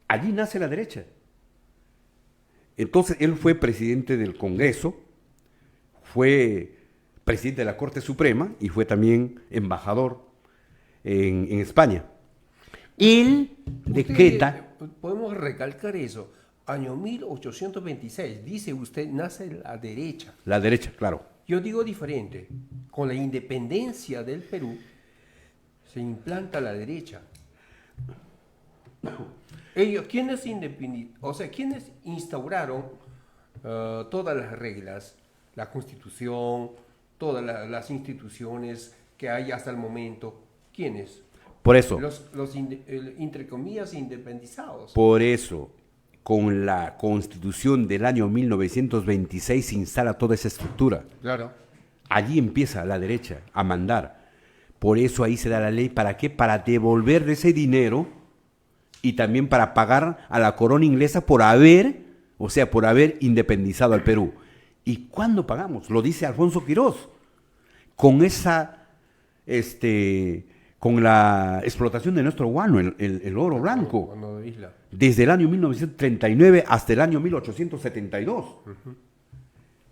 Allí nace la derecha. Entonces él fue presidente del Congreso, fue presidente de la Corte Suprema y fue también embajador en España. Él decreta... Podemos recalcar eso. Año 1826, dice usted, nace la derecha. La derecha, claro. Yo digo diferente. Con la independencia del Perú, se implanta la derecha. ¿Quiénes instauraron todas las reglas, la Constitución, todas las instituciones que hay hasta el momento? ¿Quiénes? Por eso. Los entre comillas, independizados. Por eso, con la Constitución del año 1926 se instala toda esa estructura. Claro. Allí empieza la derecha a mandar. Por eso ahí se da la ley. ¿Para qué? Para devolver ese dinero y también para pagar a la corona inglesa por haber independizado al Perú. ¿Y cuándo pagamos? Lo dice Alfonso Quirós. Con esa, con la explotación de nuestro guano, el oro blanco. Desde el año 1939 hasta el año 1872.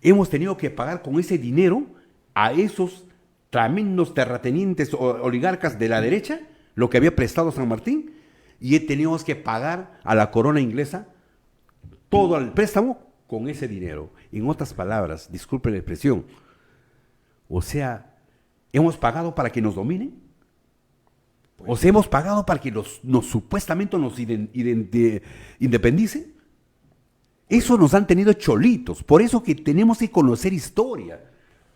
Hemos tenido que pagar con ese dinero a esos tremendos terratenientes oligarcas de la derecha, lo que había prestado San Martín, y teníamos que pagar a la corona inglesa todo el préstamo con ese dinero. En otras palabras, disculpen la expresión, ¿hemos pagado para que nos dominen? ¿Hemos pagado para que supuestamente nos independicen? Eso nos han tenido cholitos. Por eso que tenemos que conocer historia.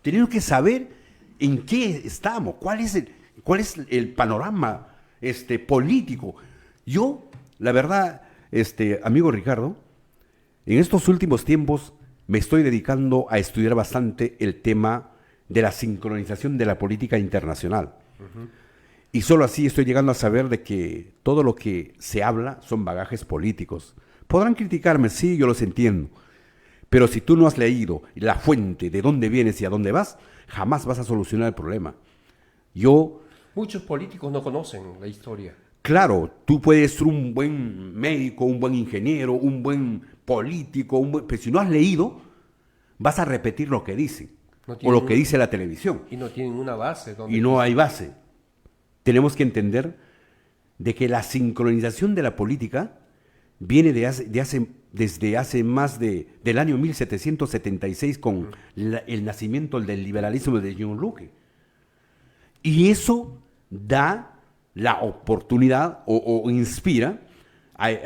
Tenemos que saber en qué estamos, cuál es el panorama político. Yo, la verdad, amigo Ricardo, en estos últimos tiempos me estoy dedicando a estudiar bastante el tema de la sincronización de la política internacional. Y solo así estoy llegando a saber de que todo lo que se habla son bagajes políticos. Podrán criticarme, sí, yo los entiendo. Pero si tú no has leído la fuente de dónde vienes y a dónde vas, jamás vas a solucionar el problema. Muchos políticos no conocen la historia. Claro, tú puedes ser un buen médico, un buen ingeniero, un buen político, pero si no has leído, vas a repetir lo que dicen No o tienen lo que dice la televisión y no tienen una base donde y no hay base. Tenemos que entender de que la sincronización de la política viene desde hace más del año 1776 con el nacimiento del liberalismo de John Locke. Y eso da la oportunidad o inspira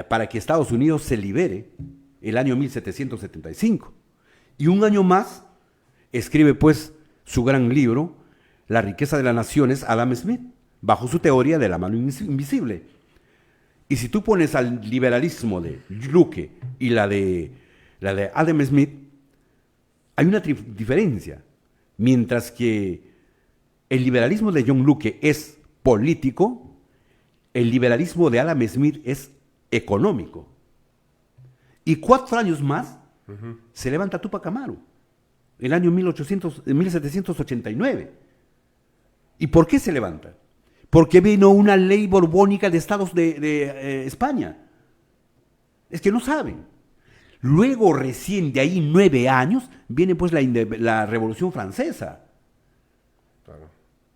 para que Estados Unidos se libere el año 1775. Y un año más escribe pues su gran libro, La riqueza de las naciones, Adam Smith, bajo su teoría de la mano invisible. Y si tú pones al liberalismo de Locke y la de Adam Smith, hay una diferencia. Mientras que el liberalismo de John Locke es político, el liberalismo de Adam Smith es económico. Y 4 años más se levanta Tupac Amaru, el año 1789. ¿Y por qué se levanta? Porque vino una ley borbónica de estados de España. Es que no saben. Luego, recién de ahí 9 años, viene pues la Revolución Francesa. Claro.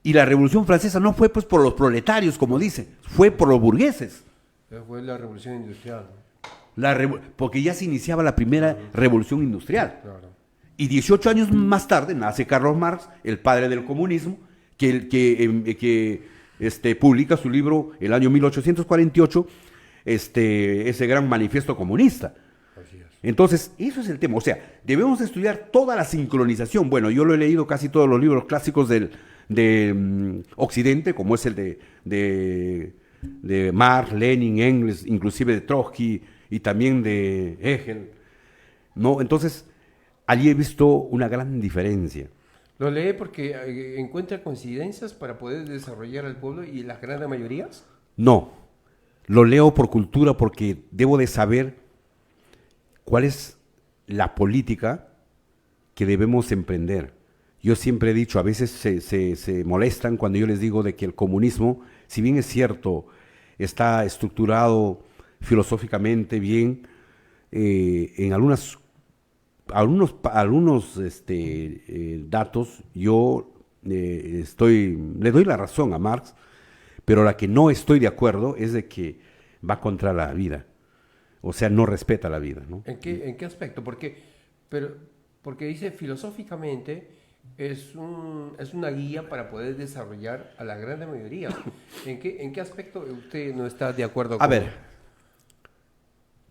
Y la Revolución Francesa no fue pues por los proletarios, como dice, fue por los burgueses. Fue la revolución industrial. Porque ya se iniciaba la primera revolución industrial. Claro. Y 18 años más tarde nace Karl Marx, el padre del comunismo, que publica su libro el año 1848, ese gran manifiesto comunista. Así es. Entonces, eso es el tema. O sea, debemos estudiar toda la sincronización. Bueno, yo lo he leído casi todos los libros clásicos de Occidente, como es el de Marx, Lenin, Engels, inclusive de Trotsky y también de Hegel. ¿No? Entonces, allí he visto una gran diferencia. ¿Lo lee porque encuentra coincidencias para poder desarrollar al pueblo y las grandes mayorías? No, lo leo por cultura porque debo de saber cuál es la política que debemos emprender. Yo siempre he dicho, a veces se molestan cuando yo les digo de que el comunismo, si bien es cierto, está estructurado filosóficamente bien, en algunos datos yo le doy la razón a Marx, pero la que no estoy de acuerdo es de que va contra la vida, o sea, no respeta la vida, ¿no? ¿En qué aspecto? Porque dice filosóficamente es una guía para poder desarrollar a la gran mayoría. ¿En qué aspecto usted no está de acuerdo con? A ver,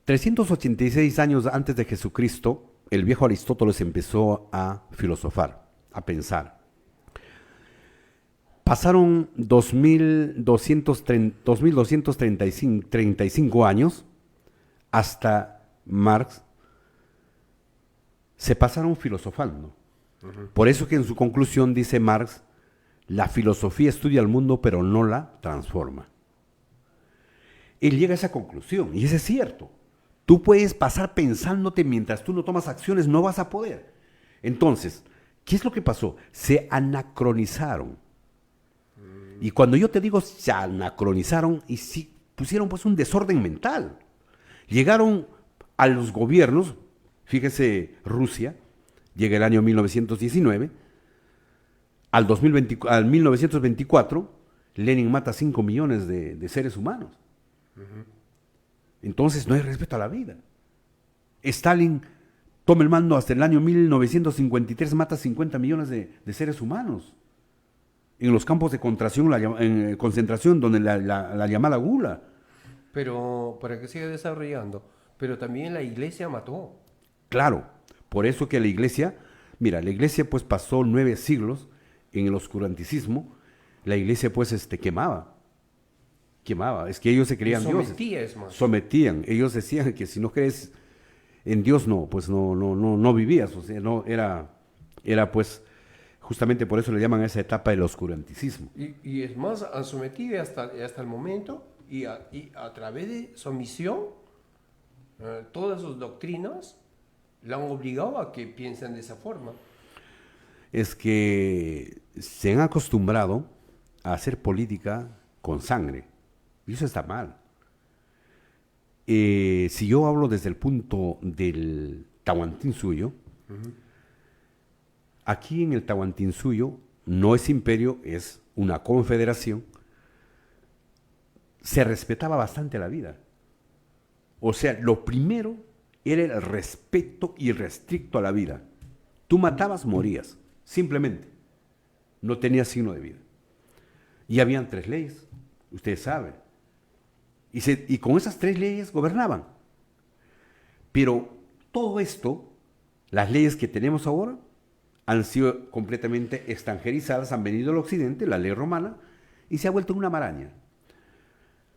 386 años antes de Jesucristo, el viejo Aristóteles empezó a filosofar, a pensar. Pasaron 2235 años hasta Marx, se pasaron filosofando. Por eso que en su conclusión dice Marx, la filosofía estudia el mundo pero no la transforma. Él llega a esa conclusión y eso es cierto. Tú puedes pasar pensándote mientras tú no tomas acciones, no vas a poder. Entonces, ¿qué es lo que pasó? Se anacronizaron. Y cuando yo te digo se anacronizaron y sí pusieron pues un desorden mental. Llegaron a los gobiernos, fíjese Rusia, llega el año 1919, al 1924, Lenin mata 5 millones de seres humanos. Entonces no hay respeto a la vida. Stalin toma el mando hasta el año 1953, mata 50 millones de seres humanos. En los campos de concentración, donde la llamada gula. Pero para que siga desarrollando. Pero también la iglesia mató. Claro, por eso que la iglesia pues pasó 9 siglos en el oscuranticismo. La iglesia pues quemaba. Es que ellos se creían dioses. Sometían. Ellos decían que si no crees en Dios, pues no vivías. O sea, no era pues, justamente por eso le llaman a esa etapa el oscuranticismo. Y es más, han sometido hasta el momento y a través de sumisión, todas sus doctrinas la han obligado a que piensen de esa forma. Es que se han acostumbrado a hacer política con sangre. Y eso está mal. Si yo hablo desde el punto del Tahuantinsuyo, aquí en el Tahuantinsuyo no es imperio, es una confederación, se respetaba bastante la vida. O sea, lo primero era el respeto irrestricto a la vida. Tú matabas, morías, simplemente. No tenías signo de vida. Y habían 3 leyes, ustedes saben. Y con esas 3 leyes gobernaban. Pero todo esto, las leyes que tenemos ahora, han sido completamente extranjerizadas, han venido al occidente, la ley romana, y se ha vuelto una maraña.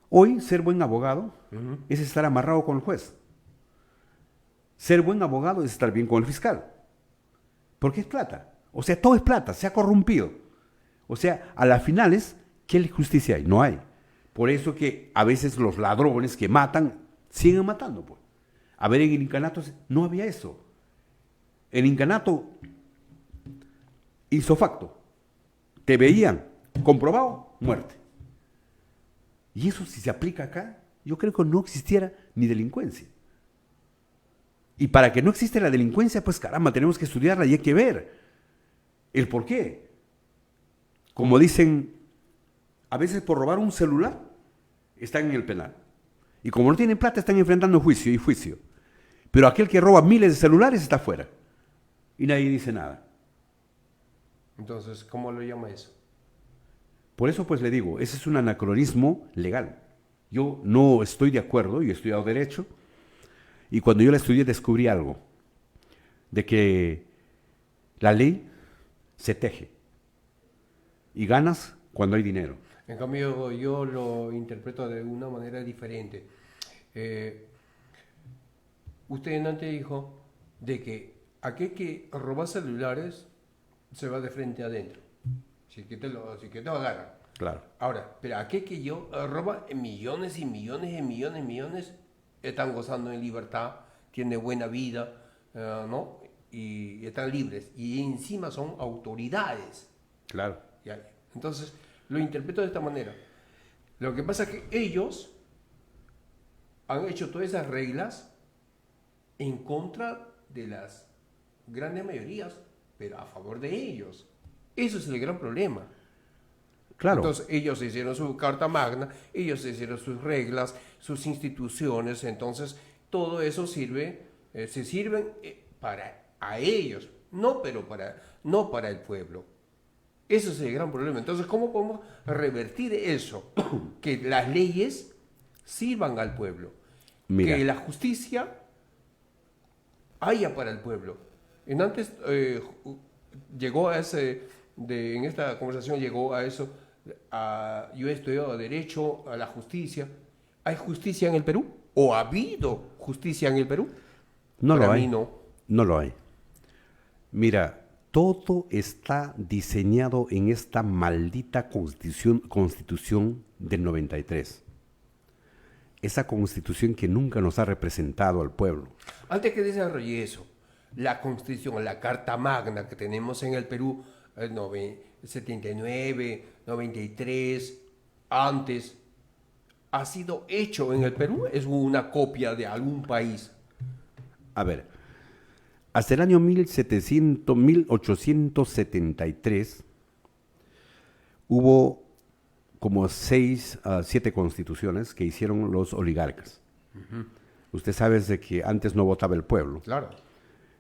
Hoy, ser buen abogado es estar amarrado con el juez. Ser buen abogado es estar bien con el fiscal. Porque es plata. O sea, todo es plata, se ha corrompido. O sea, a las finales, ¿qué justicia hay? No hay. Por eso que a veces los ladrones que matan, siguen matando. Pues. A ver, en el incanato no había eso. El incanato, ipso facto, te veían, comprobado, muerte. Y eso si se aplica acá, yo creo que no existiera ni delincuencia. Y para que no exista la delincuencia, pues caramba, tenemos que estudiarla y hay que ver el por qué. Como dicen, a veces por robar un celular están en el penal. Y como no tienen plata, están enfrentando juicio y juicio. Pero aquel que roba miles de celulares está fuera. Y nadie dice nada. Entonces, ¿cómo lo llama eso? Por eso pues le digo, ese es un anacronismo legal. Yo no estoy de acuerdo, yo he estudiado Derecho, y cuando yo la estudié descubrí algo, de que la ley se teje, y ganas cuando hay dinero. En cambio, yo lo interpreto de una manera diferente. Usted antes dijo de que aquel que roba celulares se va de frente adentro. Si que te lo agarran. Claro. Ahora, pero aquel que yo roba millones y millones y millones y millones, están gozando en libertad, tienen buena vida, ¿no? Y están libres. Y encima son autoridades. Claro. ¿Ya? Entonces, lo interpreto de esta manera. Lo que pasa es que ellos han hecho todas esas reglas en contra de las grandes mayorías, pero a favor de ellos. Eso es el gran problema. Claro. Entonces, ellos hicieron su carta magna, ellos hicieron sus reglas, sus instituciones, entonces todo eso sirve, se sirven para a ellos, no para el pueblo. Ese es el gran problema. Entonces, ¿cómo podemos revertir eso? Que las leyes sirvan al pueblo. Mira. Que la justicia haya para el pueblo. En antes llegó a en esta conversación llegó a eso, yo he estudiado Derecho, a la justicia. ¿Hay justicia en el Perú? ¿O ha habido justicia en el Perú? No Para lo hay. mí no. No lo hay. Mira, todo está diseñado en esta maldita constitución del 93. Esa constitución que nunca nos ha representado al pueblo. Antes que desarrolle eso, la constitución, la carta magna que tenemos en el Perú, 79, 93, antes, ¿ha sido hecho en el Perú? ¿Es una copia de algún país? A ver, hasta el año 1873 hubo como 6 a 7 constituciones que hicieron los oligarcas. Usted sabe de que antes no votaba el pueblo. Claro.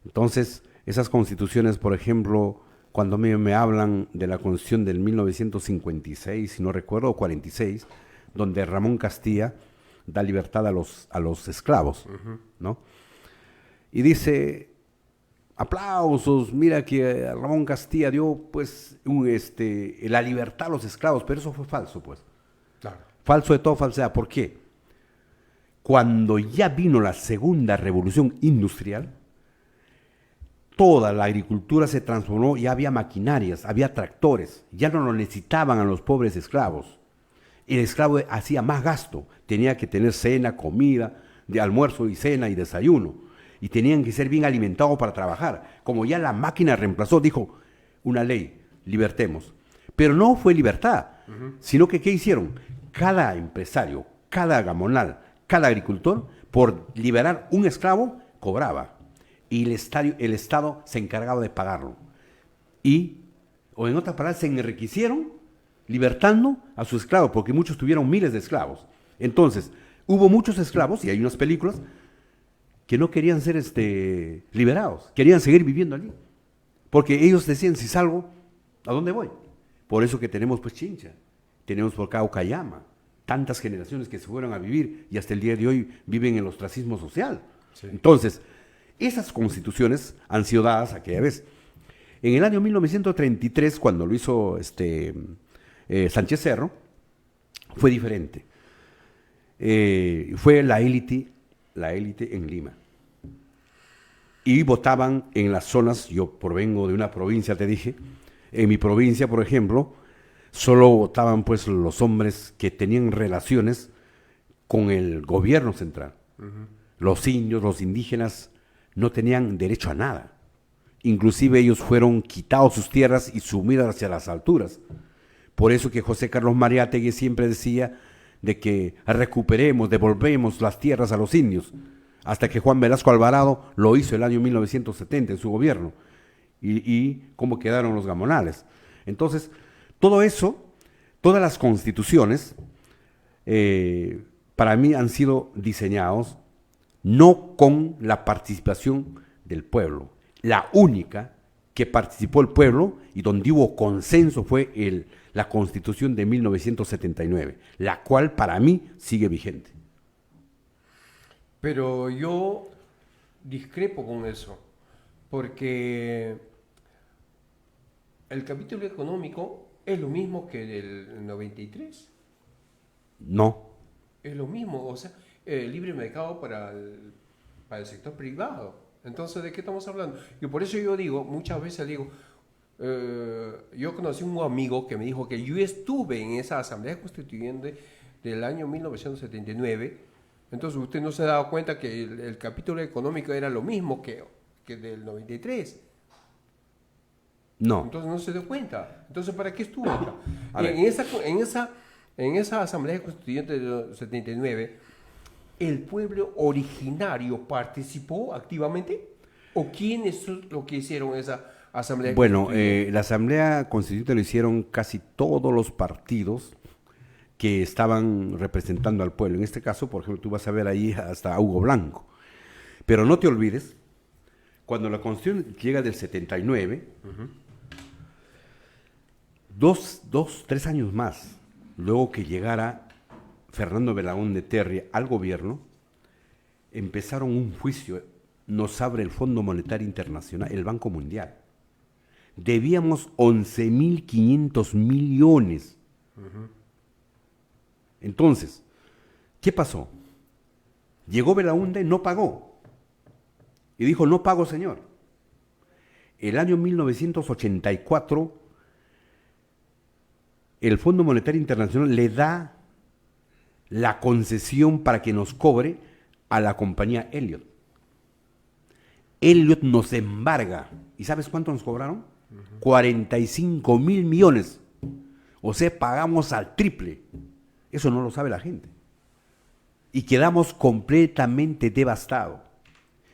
Entonces, esas constituciones, por ejemplo, cuando me hablan de la constitución del 1956, si no recuerdo, o 46, donde Ramón Castilla da libertad a los esclavos, ¿no? Y dice, aplausos, mira que Ramón Castilla dio pues la libertad a los esclavos, pero eso fue falso, pues. Claro. Falso de toda falsedad. ¿Por qué? Cuando ya vino la segunda revolución industrial, toda la agricultura se transformó, ya había maquinarias, había tractores, ya no lo necesitaban a los pobres esclavos. El esclavo hacía más gasto, tenía que tener cena, comida, de almuerzo y cena y desayuno, y tenían que ser bien alimentados para trabajar. Como ya la máquina reemplazó, dijo una ley, libertemos. Pero no fue libertad, sino que ¿qué hicieron? cada empresario, cada gamonal, cada agricultor, por liberar un esclavo, cobraba. Y el Estado se encargaba de pagarlo. O en otras palabras, se enriquecieron libertando a sus esclavos, porque muchos tuvieron miles de esclavos. Entonces, hubo muchos esclavos, y hay unas películas, que no querían ser liberados, querían seguir viviendo allí. Porque ellos decían, si salgo, ¿a dónde voy? Por eso que tenemos pues Chincha, tenemos por acá Ocayama, tantas generaciones que se fueron a vivir y hasta el día de hoy viven en el ostracismo social. Sí. Entonces, esas constituciones han sido dadas aquella vez. En el año 1933, cuando lo hizo Sánchez Cerro, fue diferente. Fue la élite en Lima. Y votaban en las zonas, yo provengo de una provincia, te dije, en mi provincia, por ejemplo, solo votaban pues los hombres que tenían relaciones con el gobierno central. Uh-huh. Los indios, los indígenas, no tenían derecho a nada. Inclusive ellos fueron quitados sus tierras y sumidos hacia las alturas. Por eso que José Carlos Mariátegui siempre decía de que recuperemos, devolvemos las tierras a los indios, hasta que Juan Velasco Alvarado lo hizo el año 1970 en su gobierno, y cómo quedaron los gamonales. Entonces, todo eso, todas las constituciones, para mí han sido diseñados no con la participación del pueblo. La única que participó el pueblo y donde hubo consenso fue la Constitución de 1979, la cual para mí sigue vigente. Pero yo discrepo con eso, porque el capítulo económico es lo mismo que del 93. No. Es lo mismo, o sea, libre mercado para el sector privado. Entonces, ¿de qué estamos hablando? Y por eso yo digo, muchas veces digo, yo conocí un amigo que me dijo que yo estuve en esa asamblea constituyente del año 1979. Entonces usted no se ha dado cuenta que el capítulo económico era lo mismo que del 93. No. Entonces no se dio cuenta. Entonces, ¿para qué estuvo acá? En esa asamblea constituyente del 79, ¿el pueblo originario participó activamente? ¿O quiénes son los que hicieron esa asamblea constituyente? Bueno, la asamblea constituyente lo hicieron casi todos los partidos que estaban representando al pueblo. En este caso, por ejemplo, tú vas a ver ahí hasta Hugo Blanco. Pero no te olvides, cuando la Constitución llega del 79, uh-huh. 3 años más, luego que llegara Fernando Belaúnde Terry al gobierno, empezaron un juicio, nos abre el Fondo Monetario Internacional, el Banco Mundial. Debíamos 11.500 millones. Uh-huh. Entonces, ¿qué pasó? Llegó Belaúnde, no pagó. Y dijo, no pago, señor. El año 1984, el Fondo Monetario Internacional le da la concesión para que nos cobre a la compañía Elliott. Elliott nos embarga. ¿Y sabes cuánto nos cobraron? Uh-huh. 45.000 millones. O sea, pagamos al triple. Eso no lo sabe la gente. Y quedamos completamente devastados.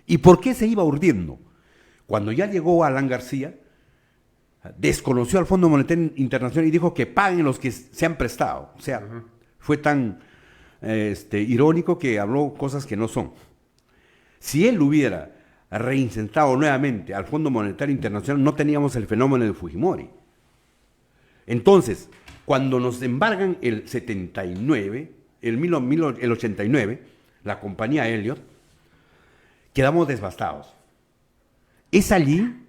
¿Y por qué se iba urdiendo? Cuando ya llegó Alan García, desconoció al Fondo Monetario Internacional y dijo que paguen los que se han prestado. O sea, uh-huh. Fue tan irónico que habló cosas que no son. Si él hubiera reincentado nuevamente al Fondo Monetario Internacional, no teníamos el fenómeno de Fujimori. Entonces, cuando nos embargan el 79, el 89, la compañía Elliott, quedamos devastados. Es allí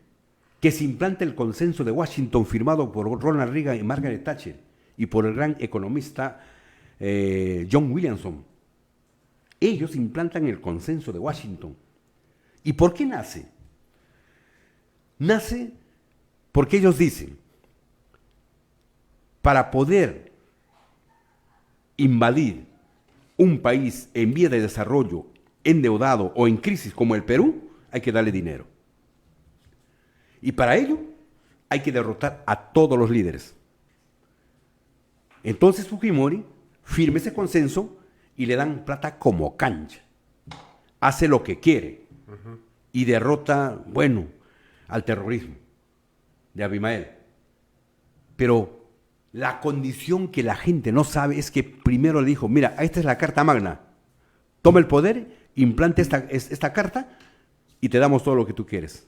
que se implanta el consenso de Washington firmado por Ronald Reagan y Margaret Thatcher y por el gran economista John Williamson. Ellos implantan el consenso de Washington. ¿Y por qué nace? Nace porque ellos dicen, para poder invadir un país en vía de desarrollo, endeudado o en crisis como el Perú, hay que darle dinero. Y para ello hay que derrotar a todos los líderes. Entonces Fujimori firma ese consenso y le dan plata como cancha. Hace lo que quiere y derrota, bueno, al terrorismo de Abimael. Pero la condición que la gente no sabe es que primero le dijo, mira, esta es la Carta Magna, toma el poder, implante esta carta y te damos todo lo que tú quieres.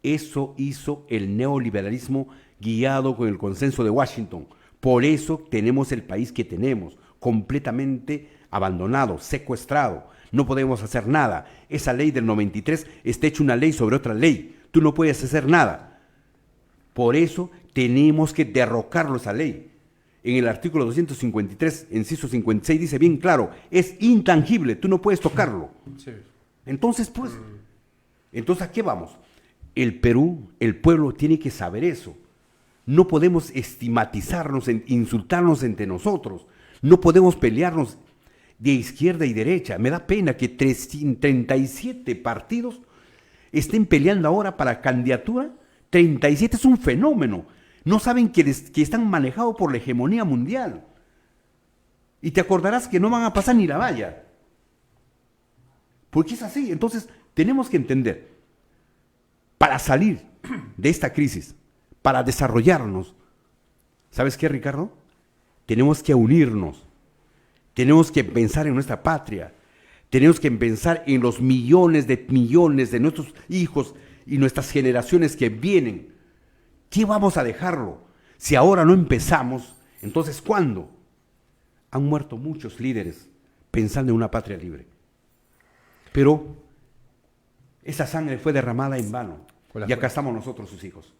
Eso hizo el neoliberalismo guiado con el consenso de Washington. Por eso tenemos el país que tenemos, completamente abandonado, secuestrado. No podemos hacer nada. Esa ley del 93 está hecha una ley sobre otra ley. Tú no puedes hacer nada. Por eso tenemos que derrocarlo esa ley. En el artículo 253, inciso 56, dice bien claro, es intangible, tú no puedes tocarlo. Sí. Entonces, pues, ¿a qué vamos? El Perú, el pueblo tiene que saber eso. No podemos estigmatizarnos, insultarnos entre nosotros. No podemos pelearnos de izquierda y derecha. Me da pena que 37 partidos estén peleando ahora para candidatura. 37 es un fenómeno. No saben que están manejados por la hegemonía mundial. Y te acordarás que no van a pasar ni la valla. Porque es así. Entonces, tenemos que entender, para salir de esta crisis, para desarrollarnos, ¿sabes qué, Ricardo? Tenemos que unirnos. Tenemos que pensar en nuestra patria. Tenemos que pensar en los millones de nuestros hijos y nuestras generaciones que vienen. ¿Qué vamos a dejarlo? Si ahora no empezamos, entonces ¿cuándo? Han muerto muchos líderes pensando en una patria libre. Pero esa sangre fue derramada en vano. Y acá estamos nosotros, sus hijos,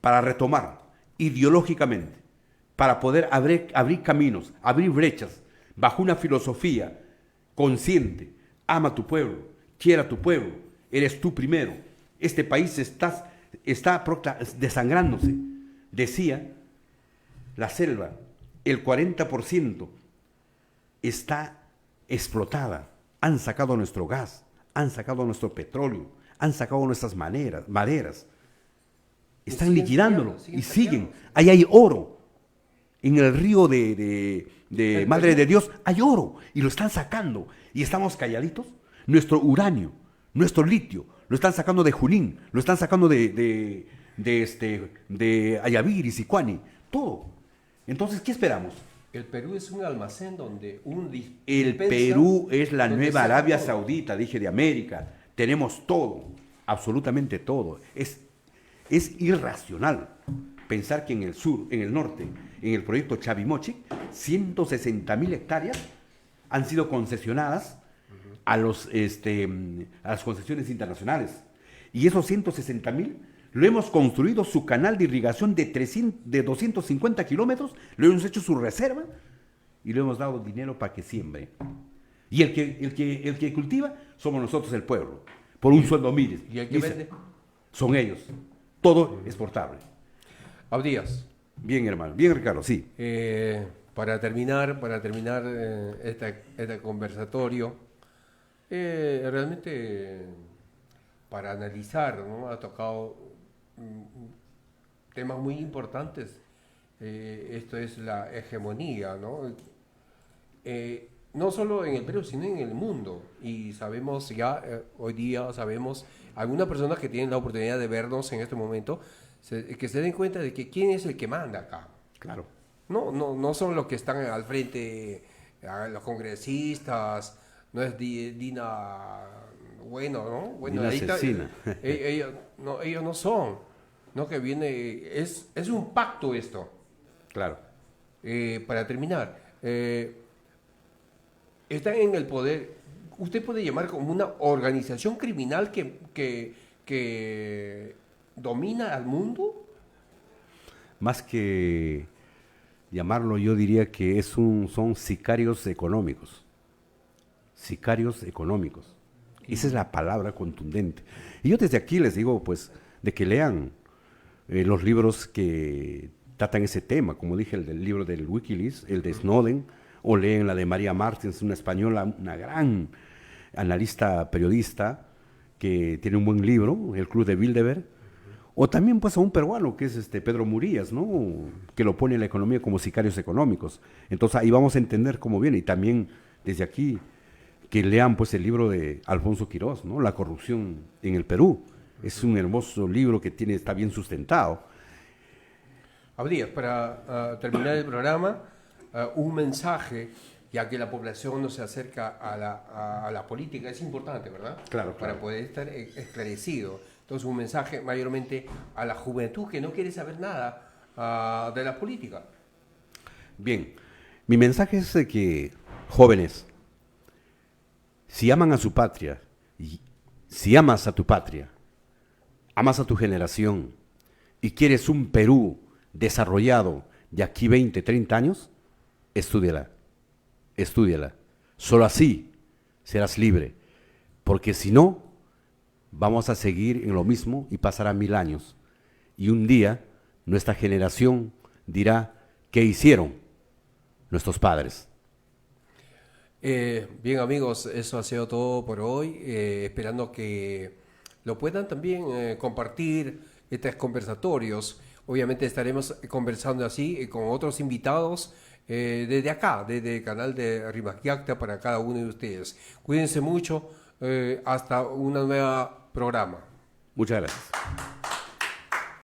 para retomar ideológicamente, para poder abrir caminos, abrir brechas, bajo una filosofía consciente. Ama a tu pueblo, quiera a tu pueblo, eres tú primero. Este país está desangrándose. Decía, la selva, el 40% está explotada. Han sacado nuestro gas, han sacado nuestro petróleo, han sacado nuestras maderas. Están liquidándolo y siguen. Ahí hay oro. En el río de Madre de Dios hay oro y lo están sacando. Y estamos calladitos. Nuestro uranio, nuestro litio, lo están sacando de Junín, lo están sacando de Ayaví, Sicuani, todo. Entonces, ¿qué esperamos? El Perú es un almacén donde el Perú es la nueva Arabia Saudita, dije, de América. Tenemos todo, absolutamente todo. Es irracional pensar que en el sur, en el norte, en el proyecto Chavimochic, 160.000 hectáreas han sido concesionadas a las concesiones internacionales. Y esos 160.000 lo hemos construido su canal de irrigación de 250 kilómetros, lo hemos hecho su reserva y le hemos dado dinero para que siembre. Y el que cultiva somos nosotros, el pueblo, por un sueldo mínimo. ¿Y el que vende? Son ellos. Todo exportable. Abdías. Bien, hermano. Bien, Ricardo, sí. Para terminar este conversatorio, realmente para analizar, ¿no? Ha tocado temas muy importantes. Esto es la hegemonía, ¿no? No solo en el Perú, sino en el mundo. Y sabemos ya, hoy día sabemos, algunas personas que tienen la oportunidad de vernos en este momento, que se den cuenta de que quién es el que manda acá. Claro. No son los que están al frente, los congresistas, no es Dina Bueno, ¿no? Bueno, Dina ahí está, Cecina. ellos no son, ¿no? Que viene, es un pacto esto. Claro. Para terminar, están en el poder, usted puede llamar como una organización criminal que domina al mundo. Más que llamarlo, yo diría que son sicarios económicos. Sicarios económicos. Esa es la palabra contundente. Y yo desde aquí les digo, pues, de que lean los libros que tratan ese tema, como dije, el del libro del Wikileaks, el de Snowden, o leen la de María Martins, una española, una gran analista periodista, que tiene un buen libro, El Club de Bilderberg, O también pues a un peruano que es Pedro Murillas, ¿no? Que lo pone en la economía como sicarios económicos. Entonces ahí vamos a entender cómo viene. Y también desde aquí que lean pues el libro de Alfonso Quirós, ¿no? La corrupción en el Perú. Es un hermoso libro que está bien sustentado. Abdías, para terminar el programa, un mensaje, ya que la población no se acerca a la política, es importante, ¿verdad? Claro, Para claro. poder estar esclarecido. Entonces, un mensaje mayormente a la juventud que no quiere saber nada de la política. Bien, mi mensaje es de que, jóvenes, si aman a su patria, y si amas a tu patria, amas a tu generación y quieres un Perú desarrollado de aquí 20, 30 años, estúdiala, estúdiala. Solo así serás libre, porque si no, vamos a seguir en lo mismo y pasarán 1000 años. Y un día nuestra generación dirá, ¿qué hicieron nuestros padres? Bien amigos, eso ha sido todo por hoy, esperando que lo puedan también compartir estos conversatorios. Obviamente estaremos conversando así con otros invitados desde acá, desde el canal de Rimagiacta para cada uno de ustedes. Cuídense mucho, hasta una nueva programa. Muchas gracias.